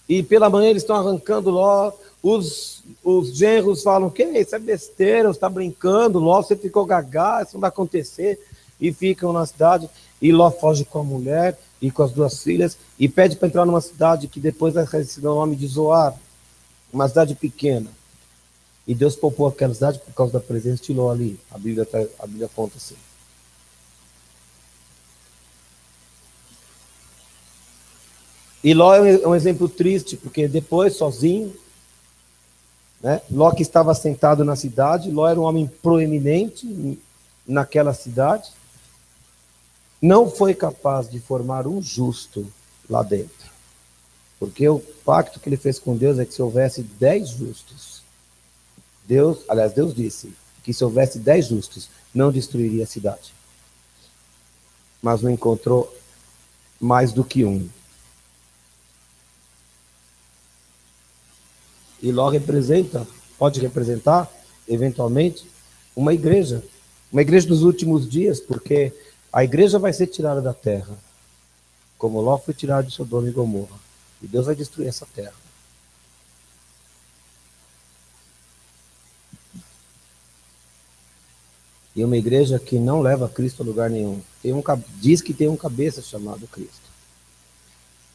e pela manhã eles estão arrancando Ló, os genros falam, que isso é besteira, você está brincando, Ló, você ficou gagá, isso não vai acontecer, e ficam na cidade, e Ló foge com a mulher e com as duas filhas, e pede para entrar numa cidade que depois vai receber o nome de Zoar, uma cidade pequena. E Deus poupou aquela cidade por causa da presença de Ló ali, a Bíblia conta assim. E Ló é um exemplo triste, porque depois, sozinho, né, Ló que estava sentado na cidade, Ló era um homem proeminente naquela cidade, não foi capaz de formar um justo lá dentro. Porque o pacto que ele fez com Deus é que se houvesse 10 justos, Deus disse que se houvesse 10 justos, não destruiria a cidade. Mas não encontrou mais do que um. E Ló pode representar, eventualmente, uma igreja dos últimos dias, porque a igreja vai ser tirada da terra, como Ló foi tirado de Sodoma e Gomorra, e Deus vai destruir essa terra. E uma igreja que não leva Cristo a lugar nenhum. Diz que tem um cabeça chamado Cristo.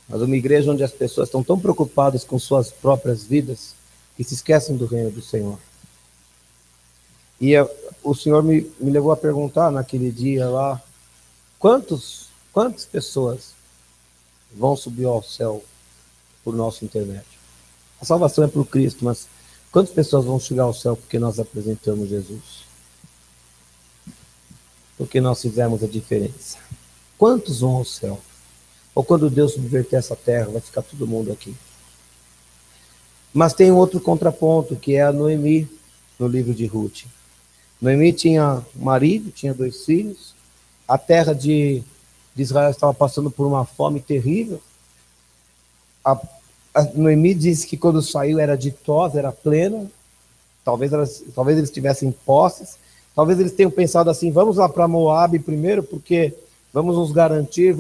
Mas uma igreja onde as pessoas estão tão preocupadas com suas próprias vidas que se esquecem do reino do Senhor. E o Senhor me levou a perguntar naquele dia lá, quantas pessoas vão subir ao céu por nosso intermédio? A salvação é por Cristo, mas quantas pessoas vão chegar ao céu porque nós apresentamos Jesus? Porque nós fizemos a diferença. Quantos vão ao céu? Ou quando Deus subverter essa terra, vai ficar todo mundo aqui. Mas tem um outro contraponto, que é a Noemi, no livro de Ruth. Noemi tinha um marido, tinha 2 filhos. A terra de Israel estava passando por uma fome terrível. A Noemi disse que quando saiu era ditosa, era plena. Talvez eles tivessem posses. Talvez eles tenham pensado assim, vamos lá para Moabe primeiro, porque vamos nos garantir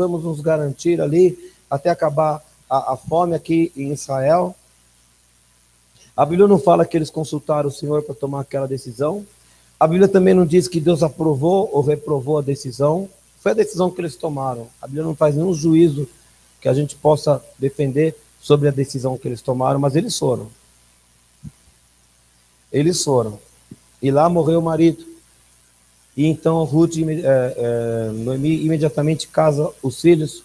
ali, até acabar a fome aqui em Israel. A Bíblia não fala que eles consultaram o Senhor para tomar aquela decisão. A Bíblia também não diz que Deus aprovou ou reprovou a decisão. Foi a decisão que eles tomaram. A Bíblia não faz nenhum juízo que a gente possa defender sobre a decisão que eles tomaram, mas eles foram. Eles foram. E lá morreu o marido. E então Noemi imediatamente casa os filhos.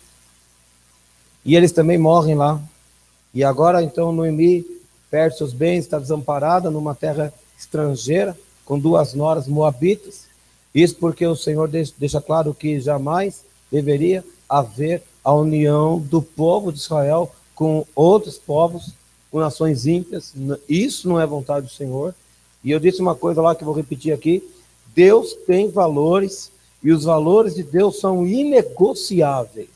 E eles também morrem lá. E agora então Noemi perde seus bens, está desamparada numa terra estrangeira, com 2 noras moabitas. Isso porque o Senhor deixa claro que jamais deveria haver a união do povo de Israel com outros povos, com nações ímpias. Isso não é vontade do Senhor. E eu disse uma coisa lá que eu vou repetir aqui. Deus tem valores e os valores de Deus são inegociáveis.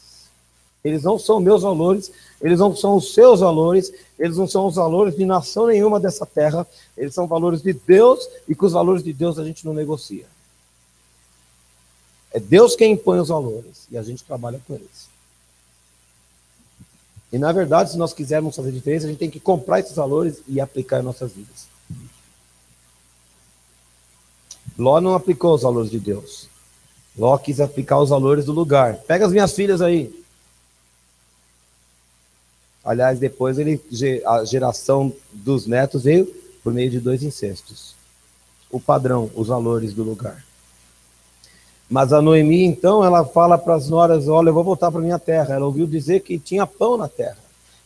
Eles não são meus valores, eles não são os seus valores, eles não são os valores de nação nenhuma dessa terra, eles são valores de Deus e com os valores de Deus a gente não negocia. É Deus quem impõe os valores e a gente trabalha com eles. E na verdade, se nós quisermos fazer diferença, a gente tem que comprar esses valores e aplicar em nossas vidas. Ló não aplicou os valores de Deus. Ló quis aplicar os valores do lugar. Pega as minhas filhas aí. Aliás, depois a geração dos netos veio por meio de 2 incestos. O padrão, os valores do lugar. Mas a Noemi, então, ela fala para as noras, olha, eu vou voltar para a minha terra. Ela ouviu dizer que tinha pão na terra.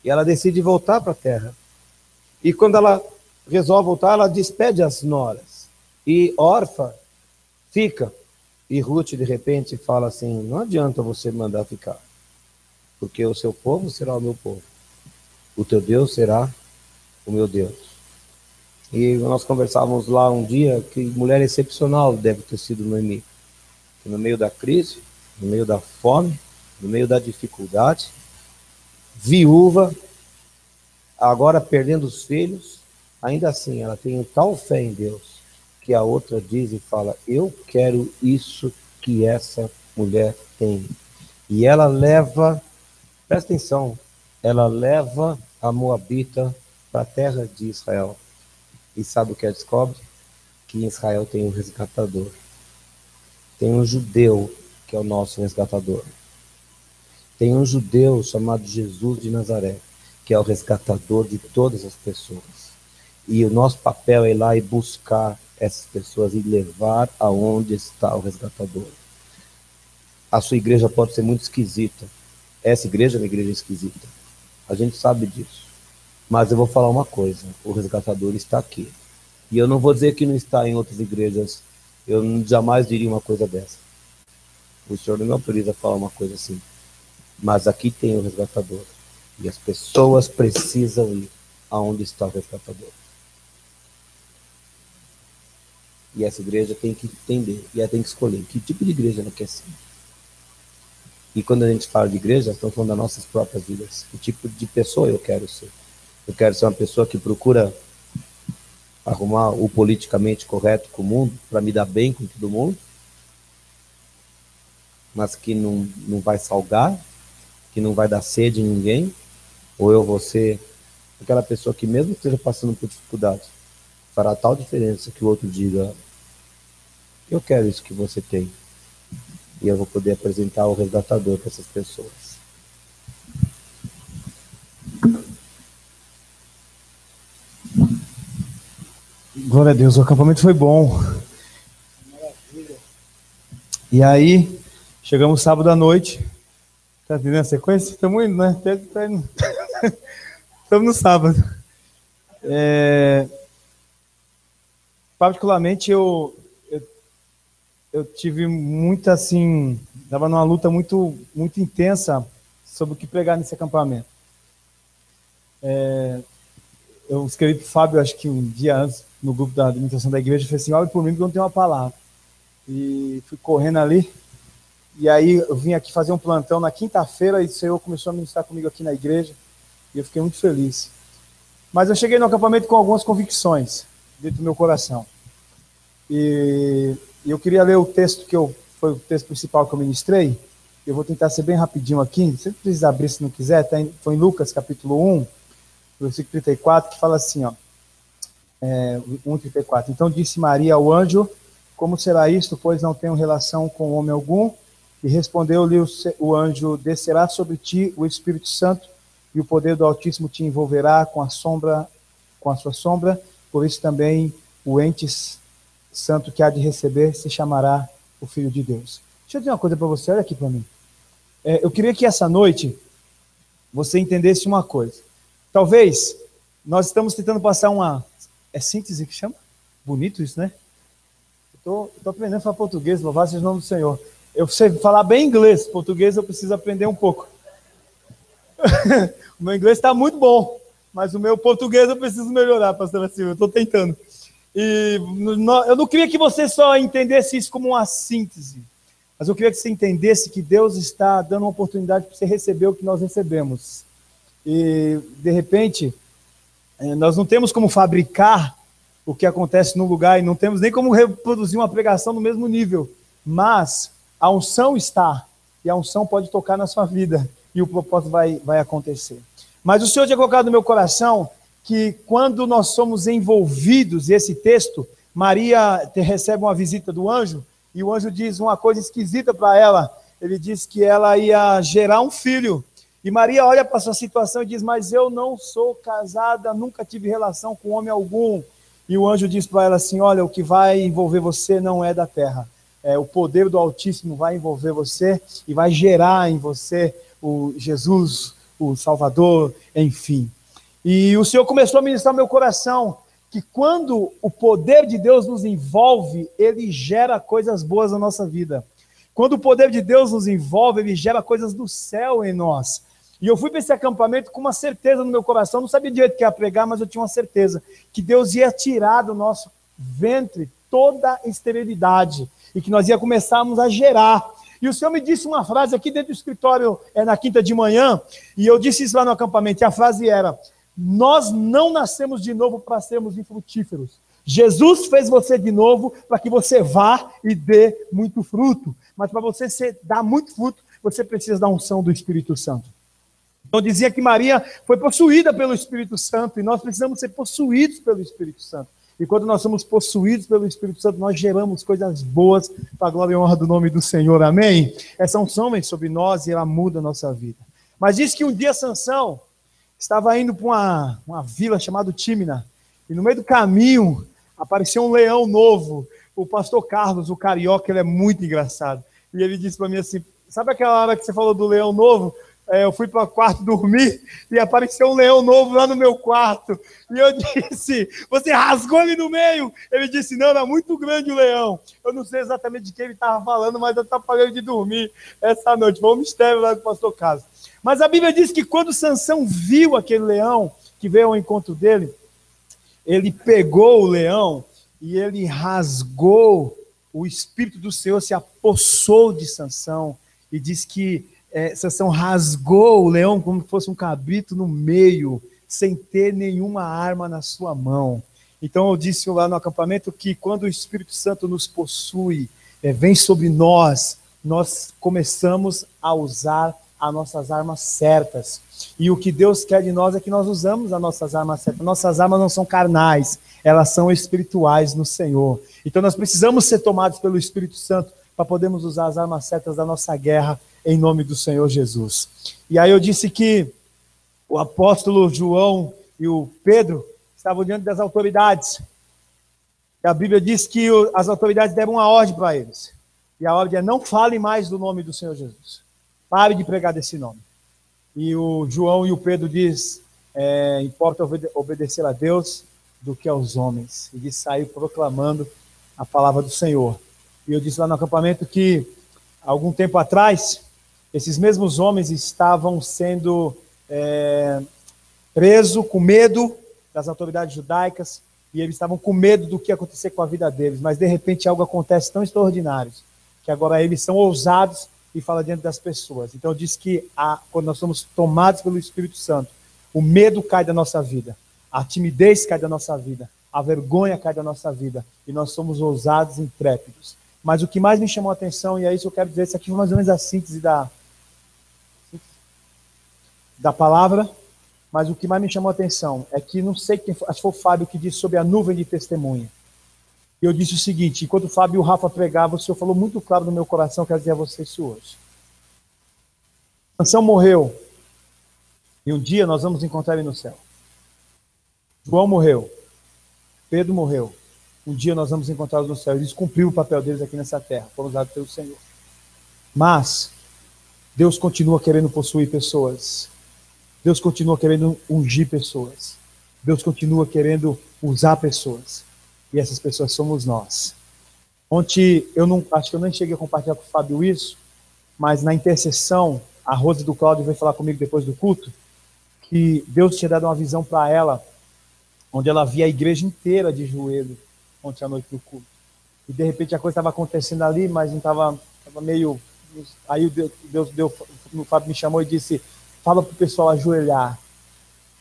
E ela decide voltar para a terra. E quando ela resolve voltar, ela despede as noras. E Orfa fica. E Ruth, de repente, fala assim, não adianta você mandar ficar, porque o seu povo será o meu povo, o teu Deus será o meu Deus. E nós conversávamos lá um dia que mulher excepcional deve ter sido Noemi, que no meio da crise, no meio da fome, no meio da dificuldade, viúva, agora perdendo os filhos, ainda assim ela tem tal fé em Deus, que a outra diz e fala, eu quero isso que essa mulher tem. E ela leva, presta atenção, ela leva a Moabita para a terra de Israel. E sabe o que ela descobre? Que em Israel tem um resgatador. Tem um judeu que é o nosso resgatador. Tem um judeu chamado Jesus de Nazaré, que é o resgatador de todas as pessoas. E o nosso papel é ir lá e buscar essas pessoas e levar aonde está o resgatador. A sua igreja pode ser muito esquisita. Essa igreja é uma igreja esquisita. A gente sabe disso. Mas eu vou falar uma coisa, o resgatador está aqui. E eu não vou dizer que não está em outras igrejas. Eu jamais diria uma coisa dessa. O Senhor não me autoriza a falar uma coisa assim. Mas aqui tem o resgatador. E as pessoas precisam ir aonde está o resgatador. E essa igreja tem que entender, e ela tem que escolher que tipo de igreja ela quer ser. E quando a gente fala de igreja, estamos falando das nossas próprias vidas. Que tipo de pessoa eu quero ser? Eu quero ser uma pessoa que procura arrumar o politicamente correto com o mundo, para me dar bem com todo mundo, mas que não vai salgar, que não vai dar sede em ninguém, ou eu vou ser aquela pessoa que mesmo que esteja passando por dificuldade, fará tal diferença que o outro diga, eu quero isso que você tem, e eu vou poder apresentar o resgatador para essas pessoas. Glória a Deus, o acampamento foi bom. Maravilha. E aí, chegamos sábado à noite. Tá entendendo a sequência? Estamos indo, né? Estamos no sábado. Particularmente, eu tive muita, assim, estava numa luta muito intensa sobre o que pregar nesse acampamento. Eu escrevi para o Fábio, acho que um dia antes, no grupo da administração da igreja, falei assim, olha por mim que eu não tenho uma palavra. E fui correndo ali, e aí eu vim aqui fazer um plantão na quinta-feira, e o Senhor começou a ministrar comigo aqui na igreja, e eu fiquei muito feliz. Mas eu cheguei no acampamento com algumas convicções dentro do meu coração. E eu queria ler o texto foi o texto principal que eu ministrei. Eu vou tentar ser bem rapidinho aqui, você precisa abrir se não quiser, foi em Lucas capítulo 1, versículo 34, que fala assim, ó, 1:34. Então disse Maria ao anjo, como será isto, pois não tenho relação com homem algum? E respondeu-lhe o anjo, descerá sobre ti o Espírito Santo, e o poder do Altíssimo te envolverá com a sua sombra, por isso também o ente santo que há de receber se chamará o Filho de Deus. Deixa eu dizer uma coisa para você, olha aqui para mim. Eu queria que essa noite você entendesse uma coisa. Talvez nós estamos tentando passar uma... É síntese que chama? Bonito isso, né? Estou aprendendo a falar português, louvado seja o nome do Senhor. Eu sei falar bem inglês, português eu preciso aprender um pouco. O meu inglês está muito bom, mas o meu português eu preciso melhorar, pastora Silvia, eu estou tentando. E eu não queria que você só entendesse isso como uma síntese, mas eu queria que você entendesse que Deus está dando uma oportunidade para você receber o que nós recebemos. E, de repente, nós não temos como fabricar o que acontece no lugar e não temos nem como reproduzir uma pregação no mesmo nível, mas a unção está, e a unção pode tocar na sua vida, e o propósito vai acontecer. Mas o Senhor tinha colocado no meu coração que quando nós somos envolvidos, e esse texto, Maria recebe uma visita do anjo, e o anjo diz uma coisa esquisita para ela, ele diz que ela ia gerar um filho, e Maria olha para sua situação e diz, mas eu não sou casada, nunca tive relação com homem algum. E o anjo diz para ela assim, olha, o que vai envolver você não é da terra. O poder do Altíssimo vai envolver você e vai gerar em você o Jesus, o Salvador, enfim. E o Senhor começou a ministrar no meu coração que quando o poder de Deus nos envolve, ele gera coisas boas na nossa vida. Quando o poder de Deus nos envolve, ele gera coisas do céu em nós. E eu fui para esse acampamento com uma certeza no meu coração, não sabia direito o que ia pregar, mas eu tinha uma certeza, que Deus ia tirar do nosso ventre toda a esterilidade, e que nós ia começarmos a gerar. E o Senhor me disse uma frase aqui dentro do escritório, na quinta de manhã, e eu disse isso lá no acampamento, e a frase era: nós não nascemos de novo para sermos infrutíferos. Jesus fez você de novo para que você vá e dê muito fruto. Mas para você dar muito fruto, você precisa da unção do Espírito Santo. Então dizia que Maria foi possuída pelo Espírito Santo, e nós precisamos ser possuídos pelo Espírito Santo. E quando nós somos possuídos pelo Espírito Santo, nós geramos coisas boas para a glória e honra do nome do Senhor. Amém? Essa unção vem sobre nós e ela muda a nossa vida. Mas diz que um dia Sansão estava indo para uma vila chamada Tímina, e no meio do caminho apareceu um leão novo. O pastor Carlos, o carioca, ele é muito engraçado. E ele disse para mim assim: sabe aquela hora que você falou do leão novo? Eu fui para o quarto dormir e apareceu um leão novo lá no meu quarto. E eu disse: você rasgou ele no meio? Ele disse: não, era muito grande o leão. Eu não sei exatamente de quem ele estava falando, mas eu estava parando de dormir essa noite. Foi um mistério lá do pastor Carlos. Mas a Bíblia diz que quando Sansão viu aquele leão que veio ao encontro dele, ele pegou o leão e ele rasgou. O Espírito do Senhor se apossou de Sansão e diz que Sansão rasgou o leão como se fosse um cabrito no meio, sem ter nenhuma arma na sua mão. Então eu disse lá no acampamento que quando o Espírito Santo nos possui, vem sobre nós, nós começamos a usar as nossas armas certas. E o que Deus quer de nós é que nós usamos as nossas armas certas. Nossas armas não são carnais, elas são espirituais no Senhor. Então nós precisamos ser tomados pelo Espírito Santo para podermos usar as armas certas da nossa guerra em nome do Senhor Jesus. E aí eu disse que o apóstolo João e o Pedro estavam diante das autoridades. E a Bíblia diz que as autoridades deram uma ordem para eles. E a ordem é: não fale mais do nome do Senhor Jesus. Pare de pregar desse nome. E o João e o Pedro diz: importa obedecer a Deus do que aos homens. E de sair proclamando a palavra do Senhor. E eu disse lá no acampamento que, algum tempo atrás, esses mesmos homens estavam sendo presos com medo das autoridades judaicas, e eles estavam com medo do que ia acontecer com a vida deles. Mas de repente algo acontece tão extraordinário, que agora eles são ousados e falam diante das pessoas. Então eu disse que quando nós somos tomados pelo Espírito Santo, o medo cai da nossa vida, a timidez cai da nossa vida, a vergonha cai da nossa vida, e nós somos ousados e intrépidos. Mas o que mais me chamou a atenção, e é isso que eu quero dizer, isso aqui foi mais ou menos a síntese da palavra, mas o que mais me chamou a atenção é que, não sei quem foi, acho que foi o Fábio que disse sobre a nuvem de testemunha. E eu disse o seguinte: enquanto o Fábio e o Rafa pregavam, o Senhor falou muito claro no meu coração, quero dizer a vocês isso hoje. Sansão morreu, e um dia nós vamos encontrar ele no céu. João morreu, Pedro morreu, um dia nós vamos encontrá-los no céu. Eles cumpriram o papel deles aqui nessa terra, foram usados pelo Senhor. Mas Deus continua querendo possuir pessoas. Deus continua querendo ungir pessoas. Deus continua querendo usar pessoas. E essas pessoas somos nós. Ontem, acho que eu nem cheguei a compartilhar com o Fábio isso, mas na intercessão, a Rose do Cláudio veio falar comigo depois do culto, que Deus tinha dado uma visão para ela, onde ela via a igreja inteira de joelho ontem à noite do culto. E de repente a coisa estava acontecendo ali, mas não estava meio... Aí o Fábio me chamou e disse: fala para o pessoal ajoelhar.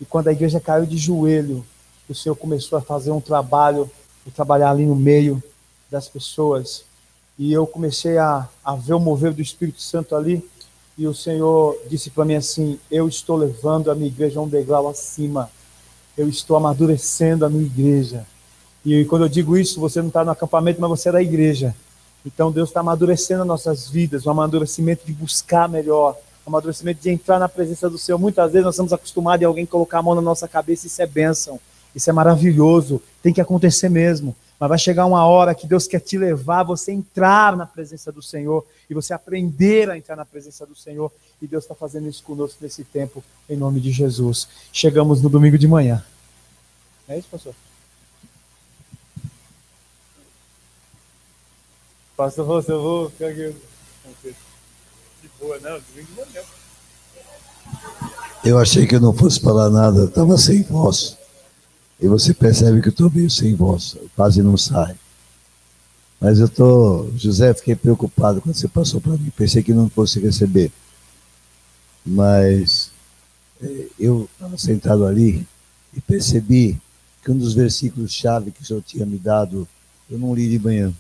E quando a igreja caiu de joelho, o Senhor começou a fazer um trabalho, a trabalhar ali no meio das pessoas. E eu comecei a ver o mover do Espírito Santo ali, e o Senhor disse para mim assim: eu estou levando a minha igreja a um degrau acima. Eu estou amadurecendo a minha igreja. E quando eu digo isso, você não está no acampamento, mas você é da igreja. Então Deus está amadurecendo as nossas vidas, um amadurecimento de buscar melhor, um amadurecimento de entrar na presença do Senhor. Muitas vezes nós estamos acostumados a alguém colocar a mão na nossa cabeça, isso é bênção, isso é maravilhoso, tem que acontecer mesmo. Mas vai chegar uma hora que Deus quer te levar, você entrar na presença do Senhor, e você aprender a entrar na presença do Senhor, e Deus está fazendo isso conosco nesse tempo, em nome de Jesus. Chegamos no domingo de manhã. É isso, pastor? Pastor Rosso, eu vou ficar aqui. De boa, não, domingo não deu. Eu achei que eu não fosse falar nada, estava sem voz. E você percebe que eu estou meio sem voz, quase não sai. Mas José, fiquei preocupado quando você passou para mim, pensei que não fosse receber. Mas eu estava sentado ali e percebi que um dos versículos-chave que o Senhor tinha me dado, eu não li de manhã.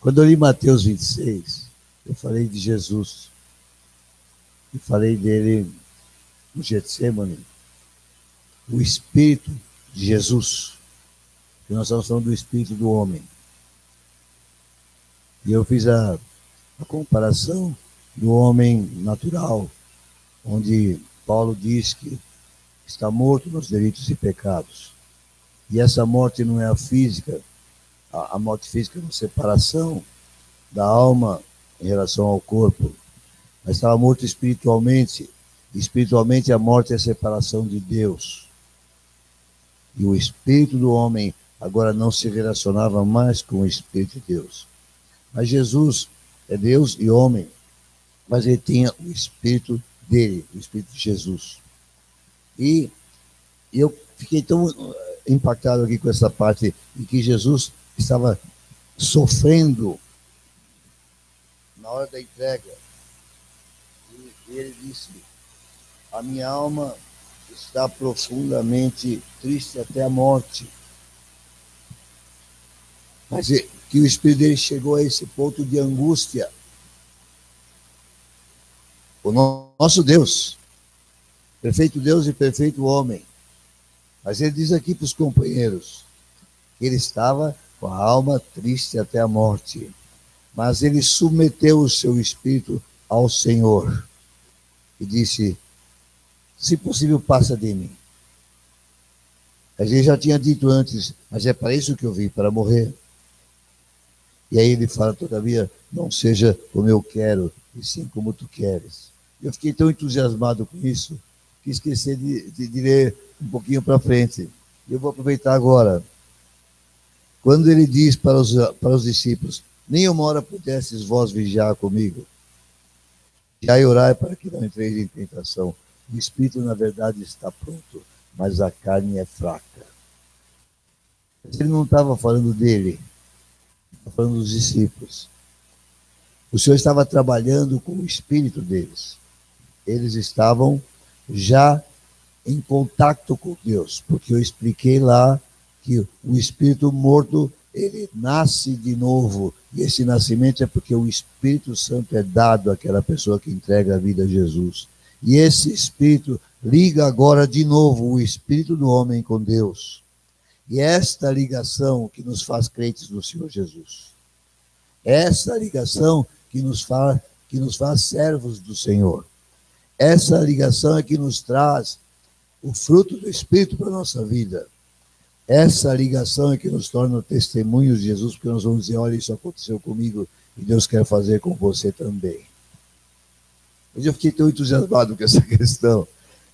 Quando eu li Mateus 26, eu falei de Jesus. E falei dele no Getsemane, o Espírito de Jesus, que nós estamos falando do Espírito do homem. E eu fiz a comparação do homem natural, onde Paulo diz que está morto nos delitos e pecados. E essa morte não é a física, a morte física é uma separação da alma em relação ao corpo, mas estava morto espiritualmente. Espiritualmente, a morte é a separação de Deus. E o espírito do homem agora não se relacionava mais com o Espírito de Deus. Mas Jesus é Deus e homem, mas ele tinha o Espírito dele, o Espírito de Jesus. E eu fiquei tão impactado aqui com essa parte em que Jesus estava sofrendo na hora da entrega. E ele disse: a minha alma está profundamente triste até a morte. Mas que o Espírito dele chegou a esse ponto de angústia. O nosso Deus, perfeito Deus e perfeito homem. Mas ele diz aqui para os companheiros que ele estava com a alma triste até a morte. Mas ele submeteu o seu espírito ao Senhor e disse: se possível, passa de mim. Mas ele já tinha dito antes: mas é para isso que eu vim, para morrer. E aí ele fala: todavia, não seja como eu quero, e sim como tu queres. Eu fiquei tão entusiasmado com isso, que esqueci de ler um pouquinho para frente. Eu vou aproveitar agora. Quando ele diz para os discípulos: nem uma hora pudesses vós vigiar comigo, e orai para que não entreis em tentação. O espírito, na verdade, está pronto, mas a carne é fraca. Ele não estava falando dele, estava falando dos discípulos. O Senhor estava trabalhando com o espírito deles. Eles estavam já em contato com Deus, porque eu expliquei lá que o espírito morto, ele nasce de novo, e esse nascimento é porque o Espírito Santo é dado àquela pessoa que entrega a vida a Jesus. E esse Espírito liga agora de novo o Espírito do homem com Deus. E esta ligação que nos faz crentes no Senhor Jesus. Essa ligação que nos faz servos do Senhor. Essa ligação é que nos traz o fruto do Espírito para a nossa vida. Essa ligação é que nos torna testemunhos de Jesus, porque nós vamos dizer: olha, isso aconteceu comigo e Deus quer fazer com você também. Mas eu fiquei tão entusiasmado com essa questão,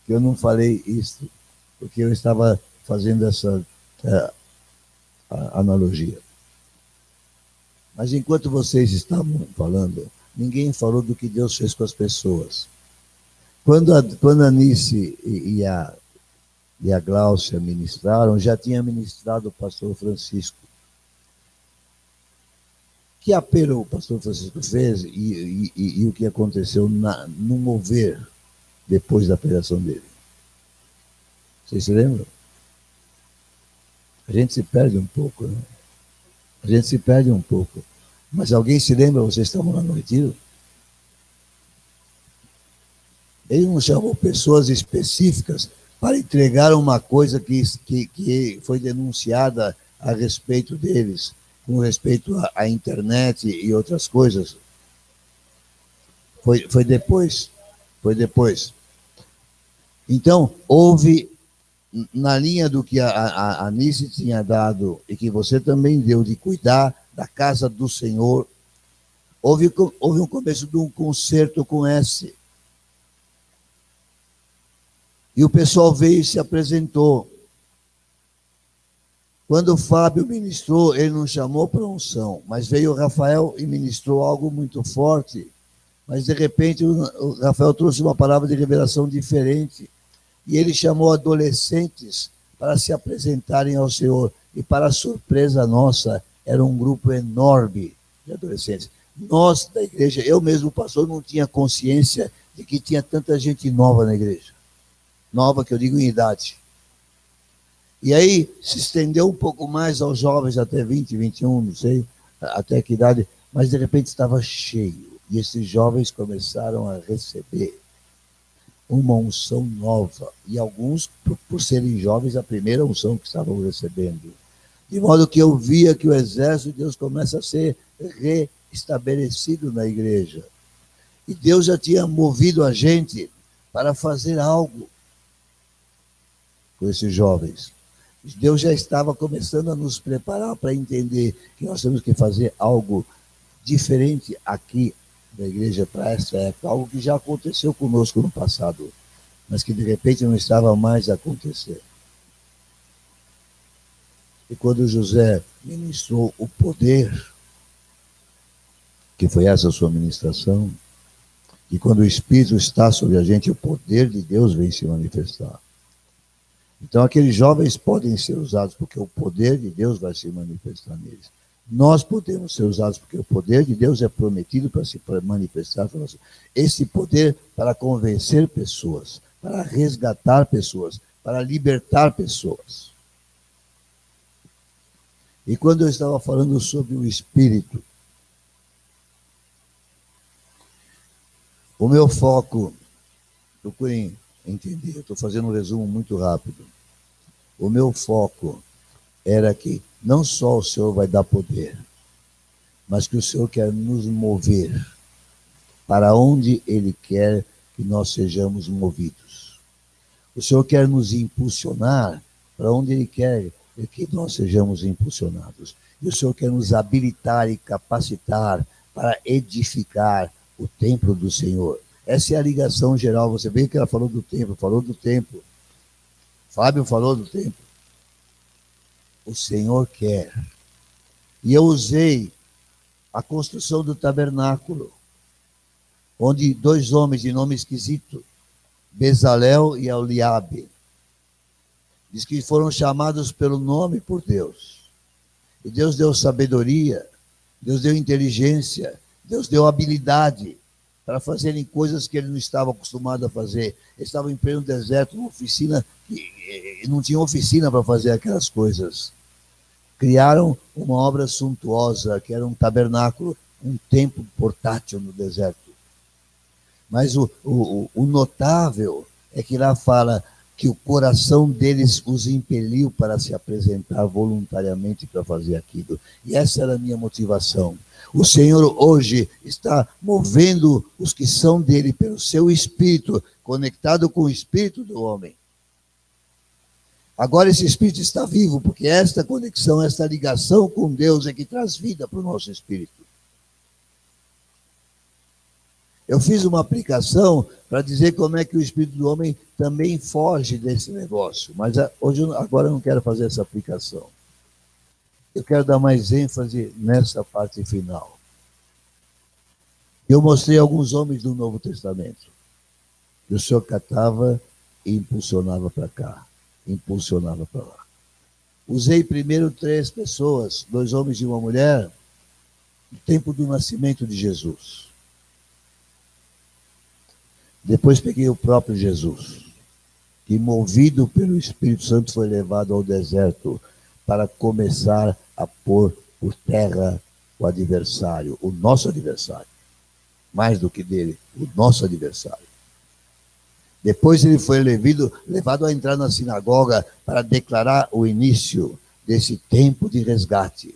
que eu não falei isso, porque eu estava fazendo essa analogia. Mas enquanto vocês estavam falando, ninguém falou do que Deus fez com as pessoas. Quando a Nice e a Gláucia ministraram, já tinha ministrado o pastor Francisco. Que apelo o pastor Francisco fez e o que aconteceu no mover depois da pregação dele? Vocês se lembram? A gente se perde um pouco, né? A gente se perde um pouco. Mas alguém se lembra, vocês estavam lá no retiro? Ele não chamou pessoas específicas para entregar uma coisa que foi denunciada a respeito deles, com respeito à internet e outras coisas. Foi depois. Foi depois. Então, houve, na linha do que a Anice tinha dado e que você também deu, de cuidar da casa do Senhor, houve um começo de um concerto com S. E o pessoal veio e se apresentou. Quando o Fábio ministrou, ele não chamou para unção, mas veio o Rafael e ministrou algo muito forte. Mas, de repente, o Rafael trouxe uma palavra de revelação diferente. E ele chamou adolescentes para se apresentarem ao Senhor. E, para surpresa nossa, era um grupo enorme de adolescentes. Nós, da igreja, eu mesmo, pastor, não tinha consciência de que tinha tanta gente nova na igreja. Nova, que eu digo em idade. E aí, se estendeu um pouco mais aos jovens, até 20, 21, não sei, até que idade, mas de repente estava cheio. E esses jovens começaram a receber uma unção nova. E alguns, por serem jovens, a primeira unção que estavam recebendo. De modo que eu via que o exército de Deus começa a ser reestabelecido na igreja. E Deus já tinha movido a gente para fazer algo com esses jovens. Deus já estava começando a nos preparar para entender que nós temos que fazer algo diferente aqui da igreja para essa época, algo que já aconteceu conosco no passado, mas que de repente não estava mais a acontecer. E quando José ministrou o poder, que foi essa a sua ministração, e quando o Espírito está sobre a gente, o poder de Deus vem se manifestar. Então, aqueles jovens podem ser usados porque o poder de Deus vai se manifestar neles. Nós podemos ser usados porque o poder de Deus é prometido para se manifestar. Esse poder para convencer pessoas, para resgatar pessoas, para libertar pessoas. E quando eu estava falando sobre o Espírito, o meu foco, procurem entender, eu estou fazendo um resumo muito rápido. O meu foco era que não só o Senhor vai dar poder, mas que o Senhor quer nos mover para onde Ele quer que nós sejamos movidos. O Senhor quer nos impulsionar para onde Ele quer que nós sejamos impulsionados. E o Senhor quer nos habilitar e capacitar para edificar o templo do Senhor. Essa é a ligação geral. Você vê que ela falou do templo. Fábio falou do templo. O Senhor quer. E eu usei a construção do tabernáculo, onde dois homens de nome esquisito, Bezalel e Eliabe, diz que foram chamados pelo nome por Deus. E Deus deu sabedoria, Deus deu inteligência, Deus deu habilidade para fazerem coisas que ele não estava acostumado a fazer. Ele estava em pleno deserto, uma oficina, e não tinha oficina para fazer aquelas coisas. Criaram uma obra suntuosa, que era um tabernáculo, um templo portátil no deserto. Mas o notável é que lá fala que o coração deles os impeliu para se apresentar voluntariamente para fazer aquilo. E essa era a minha motivação. O Senhor hoje está movendo os que são dele pelo seu Espírito, conectado com o Espírito do homem. Agora esse Espírito está vivo, porque esta conexão, esta ligação com Deus é que traz vida para o nosso Espírito. Eu fiz uma aplicação para dizer como é que o Espírito do homem também foge desse negócio, mas agora eu não quero fazer essa aplicação. Eu quero dar mais ênfase nessa parte final. Eu mostrei alguns homens do Novo Testamento, que o Senhor catava e impulsionava para cá, impulsionava para lá. Usei primeiro 3 pessoas, 2 homens e uma mulher, no tempo do nascimento de Jesus. Depois peguei o próprio Jesus, que movido pelo Espírito Santo foi levado ao deserto para começar a pôr por terra o adversário, o nosso adversário. Mais do que dele, o nosso adversário. Depois ele foi levado a entrar na sinagoga para declarar o início desse tempo de resgate.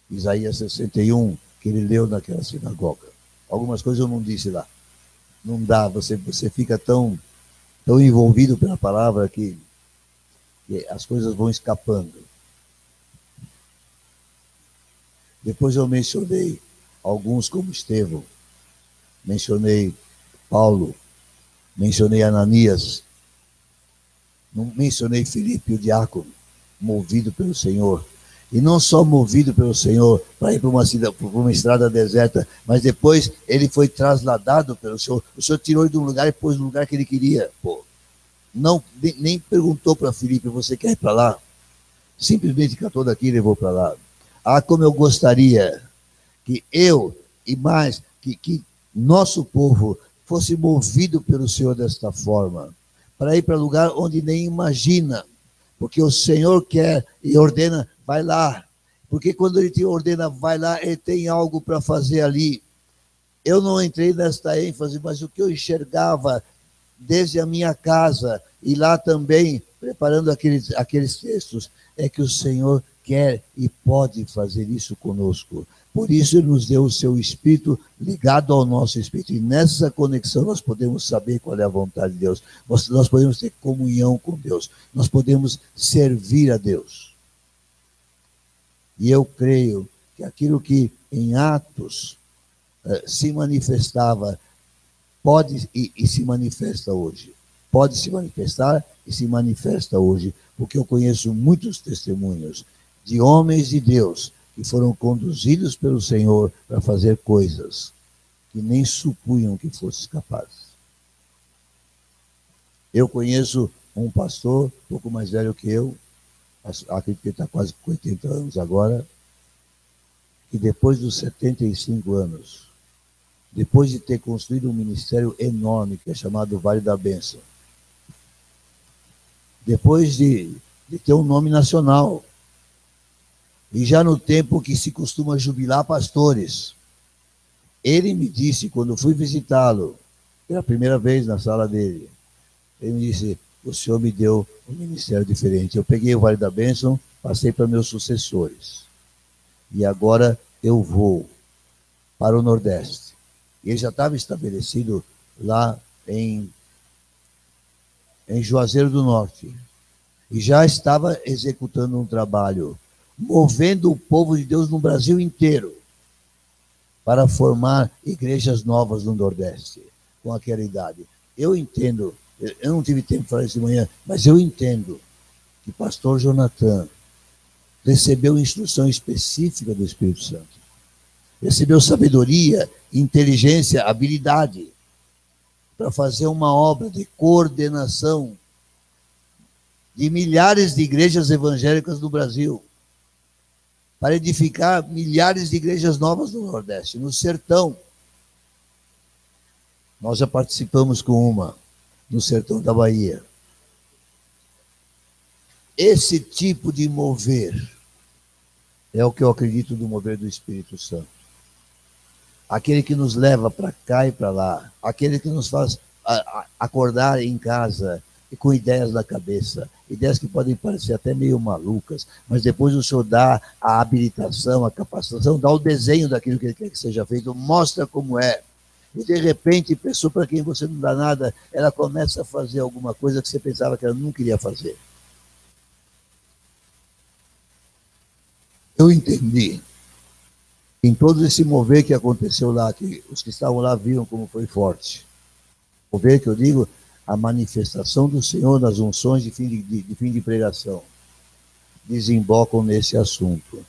Isaías 61, que ele leu naquela sinagoga. Algumas coisas eu não disse lá. Não dá, você fica tão envolvido pela palavra que as coisas vão escapando. Depois eu mencionei alguns como Estevão, mencionei Paulo, mencionei Ananias, não mencionei Filipe, o diácono, movido pelo Senhor. E não só movido pelo Senhor para ir para uma cidade, para uma estrada deserta, mas depois ele foi trasladado pelo Senhor. O Senhor tirou ele de um lugar e pôs no lugar que ele queria. Pô. Não, nem perguntou para Filipe, você quer ir para lá? Simplesmente catou daqui e levou para lá. Ah, como eu gostaria que eu e mais, que nosso povo fosse movido pelo Senhor desta forma, para ir para lugar onde nem imagina, porque o Senhor quer e ordena, vai lá, porque quando ele te ordena, vai lá, ele tem algo para fazer ali. Eu não entrei nesta ênfase, mas o que eu enxergava desde a minha casa e lá também, preparando aqueles textos, é que o Senhor quer e pode fazer isso conosco. Por isso ele nos deu o seu Espírito ligado ao nosso Espírito. E nessa conexão nós podemos saber qual é a vontade de Deus. Nós podemos ter comunhão com Deus. Nós podemos servir a Deus. E eu creio que aquilo que em Atos se manifestava, pode e se manifesta hoje. Pode se manifestar e se manifesta hoje. Porque eu conheço muitos testemunhos de homens de Deus que foram conduzidos pelo Senhor para fazer coisas que nem supunham que fossem capazes. Eu conheço um pastor, um pouco mais velho que eu, acredito que ele está quase com 80 anos agora, que depois dos 75 anos, depois de ter construído um ministério enorme, que é chamado Vale da Bênção, depois de ter um nome nacional, e já no tempo que se costuma jubilar pastores, ele me disse, quando eu fui visitá-lo, pela primeira vez na sala dele, ele me disse, o Senhor me deu um ministério diferente. Eu peguei o Vale da Bênção, passei para meus sucessores. E agora eu vou para o Nordeste. E ele já estava estabelecido lá em Juazeiro do Norte. E já estava executando um trabalho, movendo o povo de Deus no Brasil inteiro para formar igrejas novas no Nordeste, com aquela idade. Eu entendo, eu não tive tempo de falar isso de manhã, mas eu entendo que pastor Jonathan recebeu instrução específica do Espírito Santo. Recebeu sabedoria, inteligência, habilidade para fazer uma obra de coordenação de milhares de igrejas evangélicas no Brasil, para edificar milhares de igrejas novas no Nordeste, no Sertão. Nós já participamos com uma, no Sertão da Bahia. Esse tipo de mover é o que eu acredito do mover do Espírito Santo. Aquele que nos leva para cá e para lá, aquele que nos faz acordar em casa e com ideias na cabeça, ideias que podem parecer até meio malucas, mas depois o Senhor dá a habilitação, a capacitação, dá o desenho daquilo que Ele quer que seja feito, mostra como é. E de repente, pessoa para quem você não dá nada, ela começa a fazer alguma coisa que você pensava que ela não queria fazer. Eu entendi, em todo esse mover que aconteceu lá, que os que estavam lá viram como foi forte. Mover que eu digo, a manifestação do Senhor nas unções de fim de pregação desembocam nesse assunto.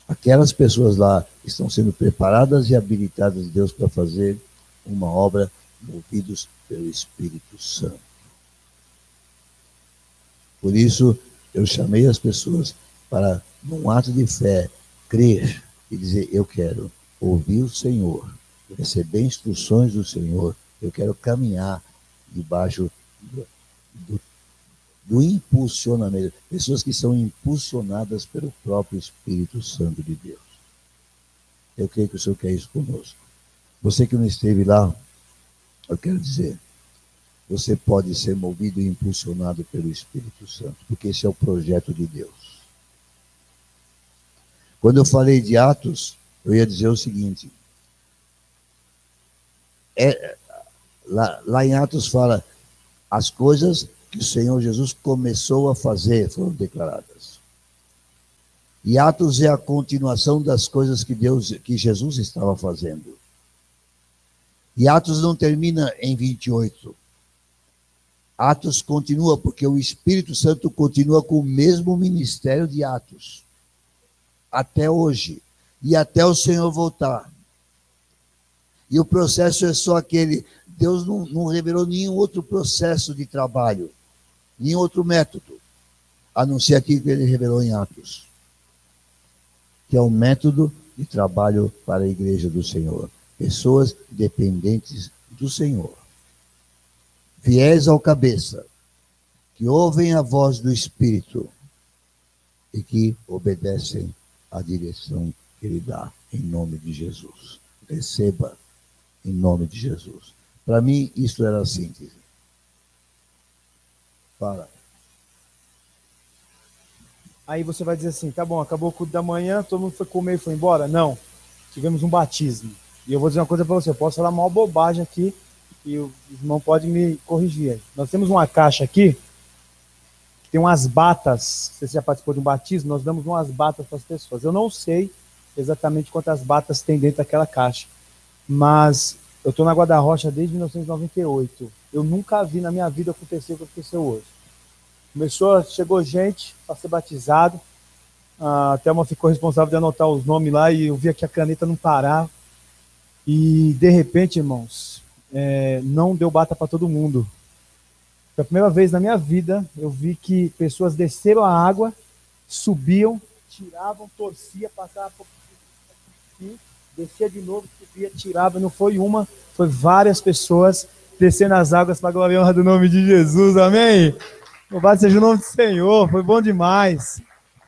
Aquelas pessoas lá estão sendo preparadas e habilitadas de Deus para fazer uma obra movidos pelo Espírito Santo. Por isso, eu chamei as pessoas para, num ato de fé, crer e dizer, eu quero ouvir o Senhor, receber instruções do Senhor, eu quero caminhar debaixo do impulsionamento. Pessoas que são impulsionadas pelo próprio Espírito Santo de Deus. Eu creio que o Senhor quer isso conosco. Você que não esteve lá, eu quero dizer, você pode ser movido e impulsionado pelo Espírito Santo, porque esse é o projeto de Deus. Quando eu falei de Atos, eu ia dizer o seguinte, lá em Atos fala, as coisas que o Senhor Jesus começou a fazer foram declaradas. E Atos é a continuação das coisas que Jesus estava fazendo. E Atos não termina em 28. Atos continua, porque o Espírito Santo continua com o mesmo ministério de Atos. Até hoje. E até o Senhor voltar. E o processo é só aquele. Deus não revelou nenhum outro processo de trabalho. Nenhum outro método. A não ser aquilo que ele revelou em Atos. Que é o método de trabalho para a igreja do Senhor. Pessoas dependentes do Senhor. Fiéis ao cabeça, que ouvem a voz do Espírito e que obedecem à direção que Ele dá, em nome de Jesus. Receba, em nome de Jesus. Para mim, isso era a síntese. Fala. Aí você vai dizer assim, tá bom, acabou o culto da manhã, todo mundo foi comer e foi embora? Não, tivemos um batismo. E eu vou dizer uma coisa para você, eu posso falar uma bobagem aqui, e o irmão pode me corrigir. Nós temos uma caixa aqui, que tem umas batas, você já participou de um batismo, nós damos umas batas para as pessoas. Eu não sei exatamente quantas batas tem dentro daquela caixa, mas eu estou na Guarda-Rocha desde 1998. Eu nunca vi na minha vida acontecer o que aconteceu hoje. Chegou gente para ser batizado, a Thelma ficou responsável de anotar os nomes lá, e eu via que a caneta não parava, e de repente, irmãos, não deu bata para todo mundo. Pela primeira vez na minha vida, eu vi que pessoas desceram a água, subiam, tiravam, torcia, passava por aqui, descia de novo, subia, tirava. Não foi uma, foi várias pessoas descendo as águas para a glória e honra do nome de Jesus, amém? Louvado seja o nome do Senhor, foi bom demais,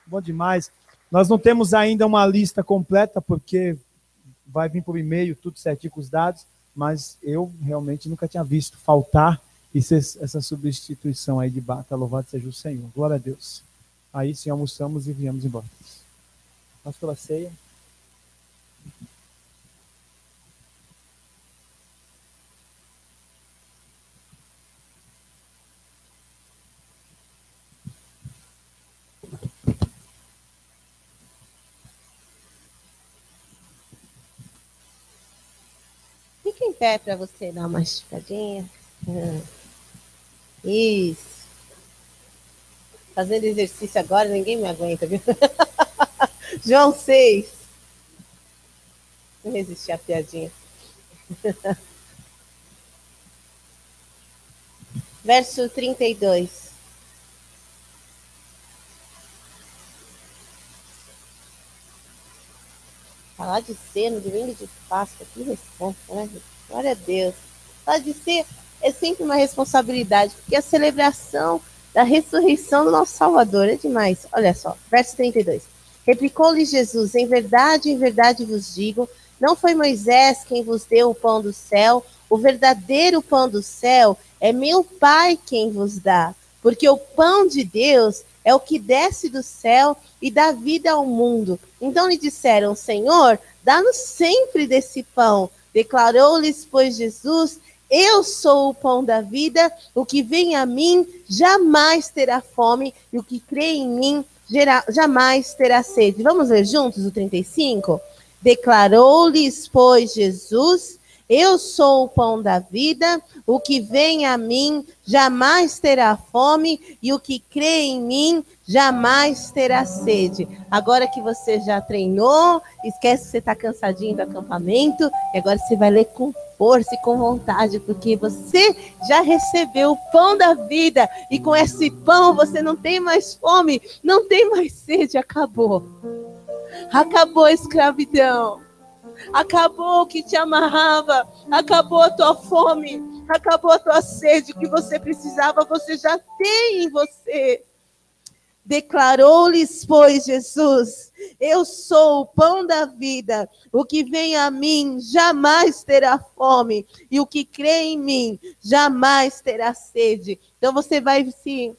bom demais. Nós não temos ainda uma lista completa, porque vai vir por e-mail, tudo certinho com os dados, mas eu realmente nunca tinha visto faltar essa substituição aí de bata. Louvado seja o Senhor, glória a Deus. Aí sim almoçamos e viemos embora. Nós pela ceia. Fica em pé para você dar uma esticadinha. Isso. Fazendo exercício agora, ninguém me aguenta, viu? João 6. Não resisti à piadinha. Verso 32. Falar de ceia no domingo de Páscoa, que responsa, né? Glória a Deus. Falar de ceia é sempre uma responsabilidade, porque a celebração da ressurreição do nosso Salvador é demais. Olha só, verso 32. Replicou-lhe Jesus, em verdade vos digo, não foi Moisés quem vos deu o pão do céu, o verdadeiro pão do céu é meu Pai quem vos dá, porque o pão de Deus é o que desce do céu e dá vida ao mundo. Então lhe disseram, Senhor, dá-nos sempre desse pão. Declarou-lhes, pois, Jesus, eu sou o pão da vida, o que vem a mim jamais terá fome, e o que crê em mim jamais terá sede. Vamos ler juntos o 35? Declarou-lhes, pois, Jesus, eu sou o pão da vida, o que vem a mim jamais terá fome, e o que crê em mim jamais terá sede. Agora que você já treinou, esquece que você está cansadinho do acampamento, e agora você vai ler com força e com vontade, porque você já recebeu o pão da vida, e com esse pão você não tem mais fome, não tem mais sede, acabou. Acabou a escravidão. Acabou o que te amarrava, acabou a tua fome, acabou a tua sede, o que você precisava, você já tem em você. Declarou-lhes, pois, Jesus, eu sou o pão da vida, o que vem a mim jamais terá fome, e o que crê em mim jamais terá sede. Então você vai se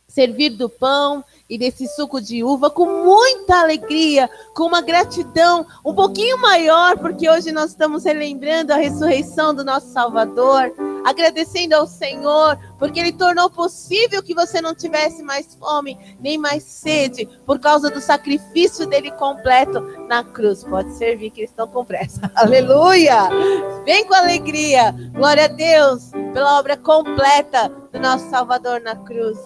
servir do pão e desse suco de uva com muita alegria, com uma gratidão um pouquinho maior, porque hoje nós estamos relembrando a ressurreição do nosso Salvador, agradecendo ao Senhor, porque Ele tornou possível que você não tivesse mais fome, nem mais sede, por causa do sacrifício dele completo na cruz. Pode servir que eles estão com pressa. Aleluia! Vem com alegria. Glória a Deus pela obra completa do nosso Salvador na cruz.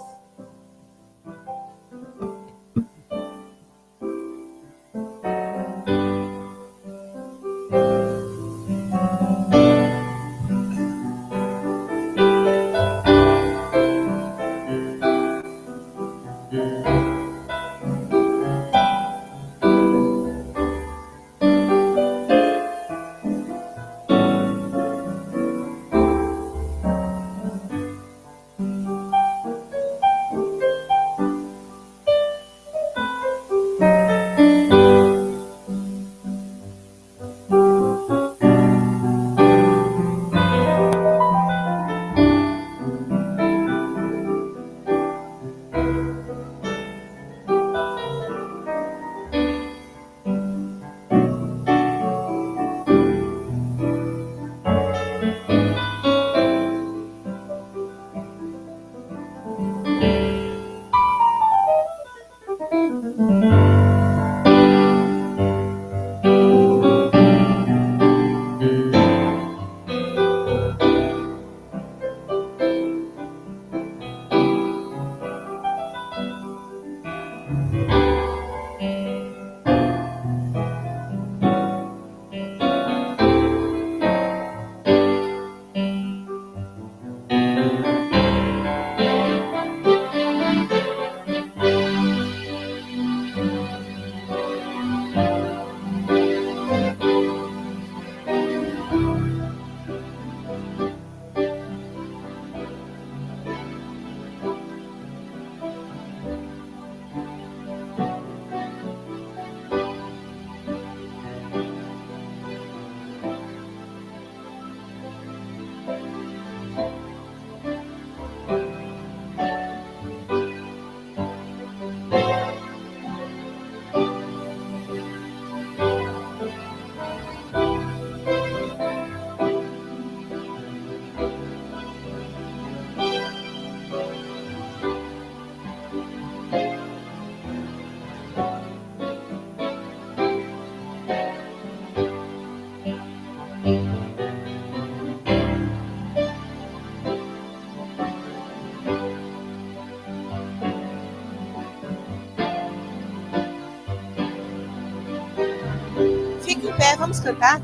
Fique em pé, vamos cantar?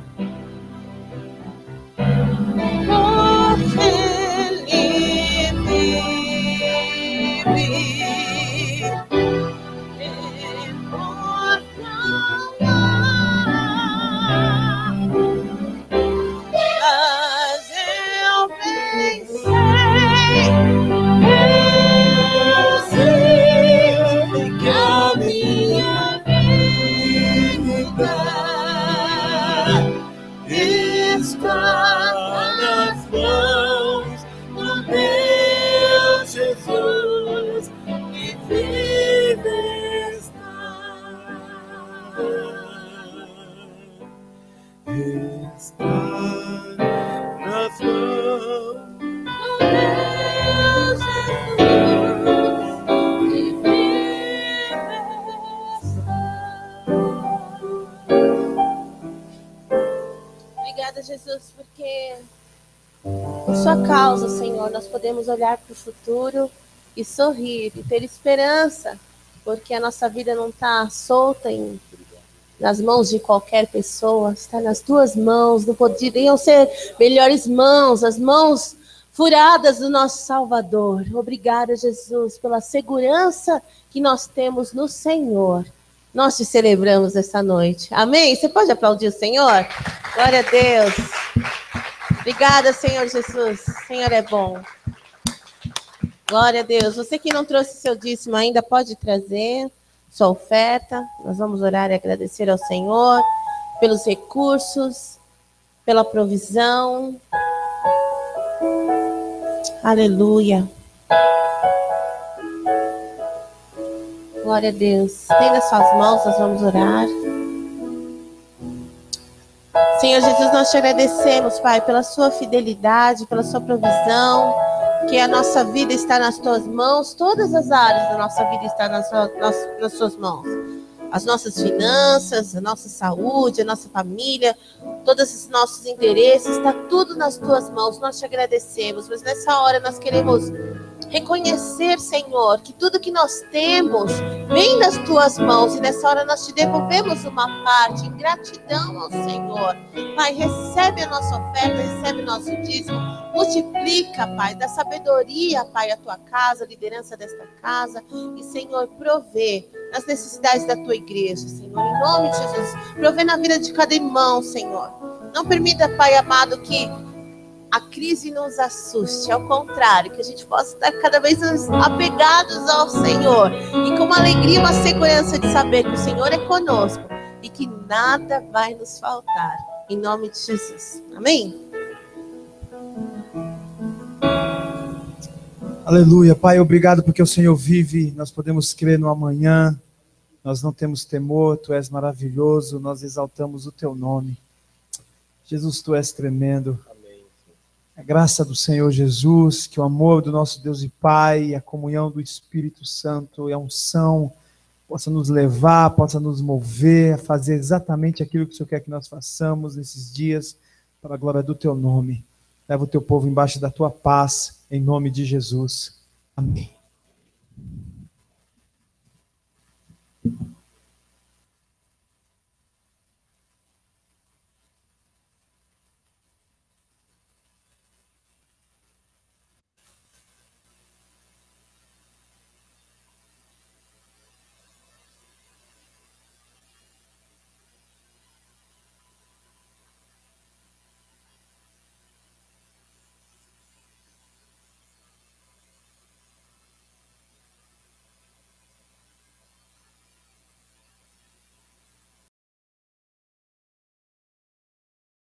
Obrigada, Jesus, porque por sua causa, Senhor, nós podemos olhar para o futuro e sorrir e ter esperança, porque a nossa vida não está solta nas mãos de qualquer pessoa, está nas tuas mãos, não poderiam ser melhores mãos, as mãos furadas do nosso Salvador. Obrigada, Jesus, pela segurança que nós temos no Senhor. Nós te celebramos essa noite. Amém? Você pode aplaudir o Senhor? Glória a Deus. Obrigada, Senhor Jesus. O Senhor é bom. Glória a Deus. Você que não trouxe seu dízimo ainda, pode trazer sua oferta. Nós vamos orar e agradecer ao Senhor pelos recursos, pela provisão. Aleluia. Glória a Deus. Tem nas suas mãos, nós vamos orar. Senhor Jesus, nós te agradecemos, Pai, pela sua fidelidade, pela sua provisão, que a nossa vida está nas tuas mãos, todas as áreas da nossa vida estão nas suas mãos. As nossas finanças, a nossa saúde, a nossa família, todos os nossos interesses, está tudo nas tuas mãos. Nós te agradecemos, mas nessa hora nós queremos reconhecer, Senhor, que tudo que nós temos vem das tuas mãos, e nessa hora nós te devolvemos uma parte em gratidão ao Senhor. Pai, recebe a nossa oferta, recebe o nosso dízimo, multiplica, Pai, dá sabedoria, Pai, à tua casa, a liderança desta casa, e, Senhor, provê nas necessidades da tua igreja, Senhor, em nome de Jesus, provê na vida de cada irmão, Senhor. Não permita, Pai amado, que a crise nos assuste, ao contrário, que a gente possa estar cada vez mais apegados ao Senhor e com uma alegria, uma segurança de saber que o Senhor é conosco e que nada vai nos faltar, em nome de Jesus. Amém? Aleluia. Pai, obrigado porque o Senhor vive, nós podemos crer no amanhã, nós não temos temor, Tu és maravilhoso, nós exaltamos o Teu nome. Jesus, Tu és tremendo. A graça do Senhor Jesus, que o amor do nosso Deus e Pai, a comunhão do Espírito Santo e a unção possa nos levar, possa nos mover a fazer exatamente aquilo que o Senhor quer que nós façamos nesses dias, para a glória do Teu nome. Leva o Teu povo embaixo da Tua paz, em nome de Jesus. Amém.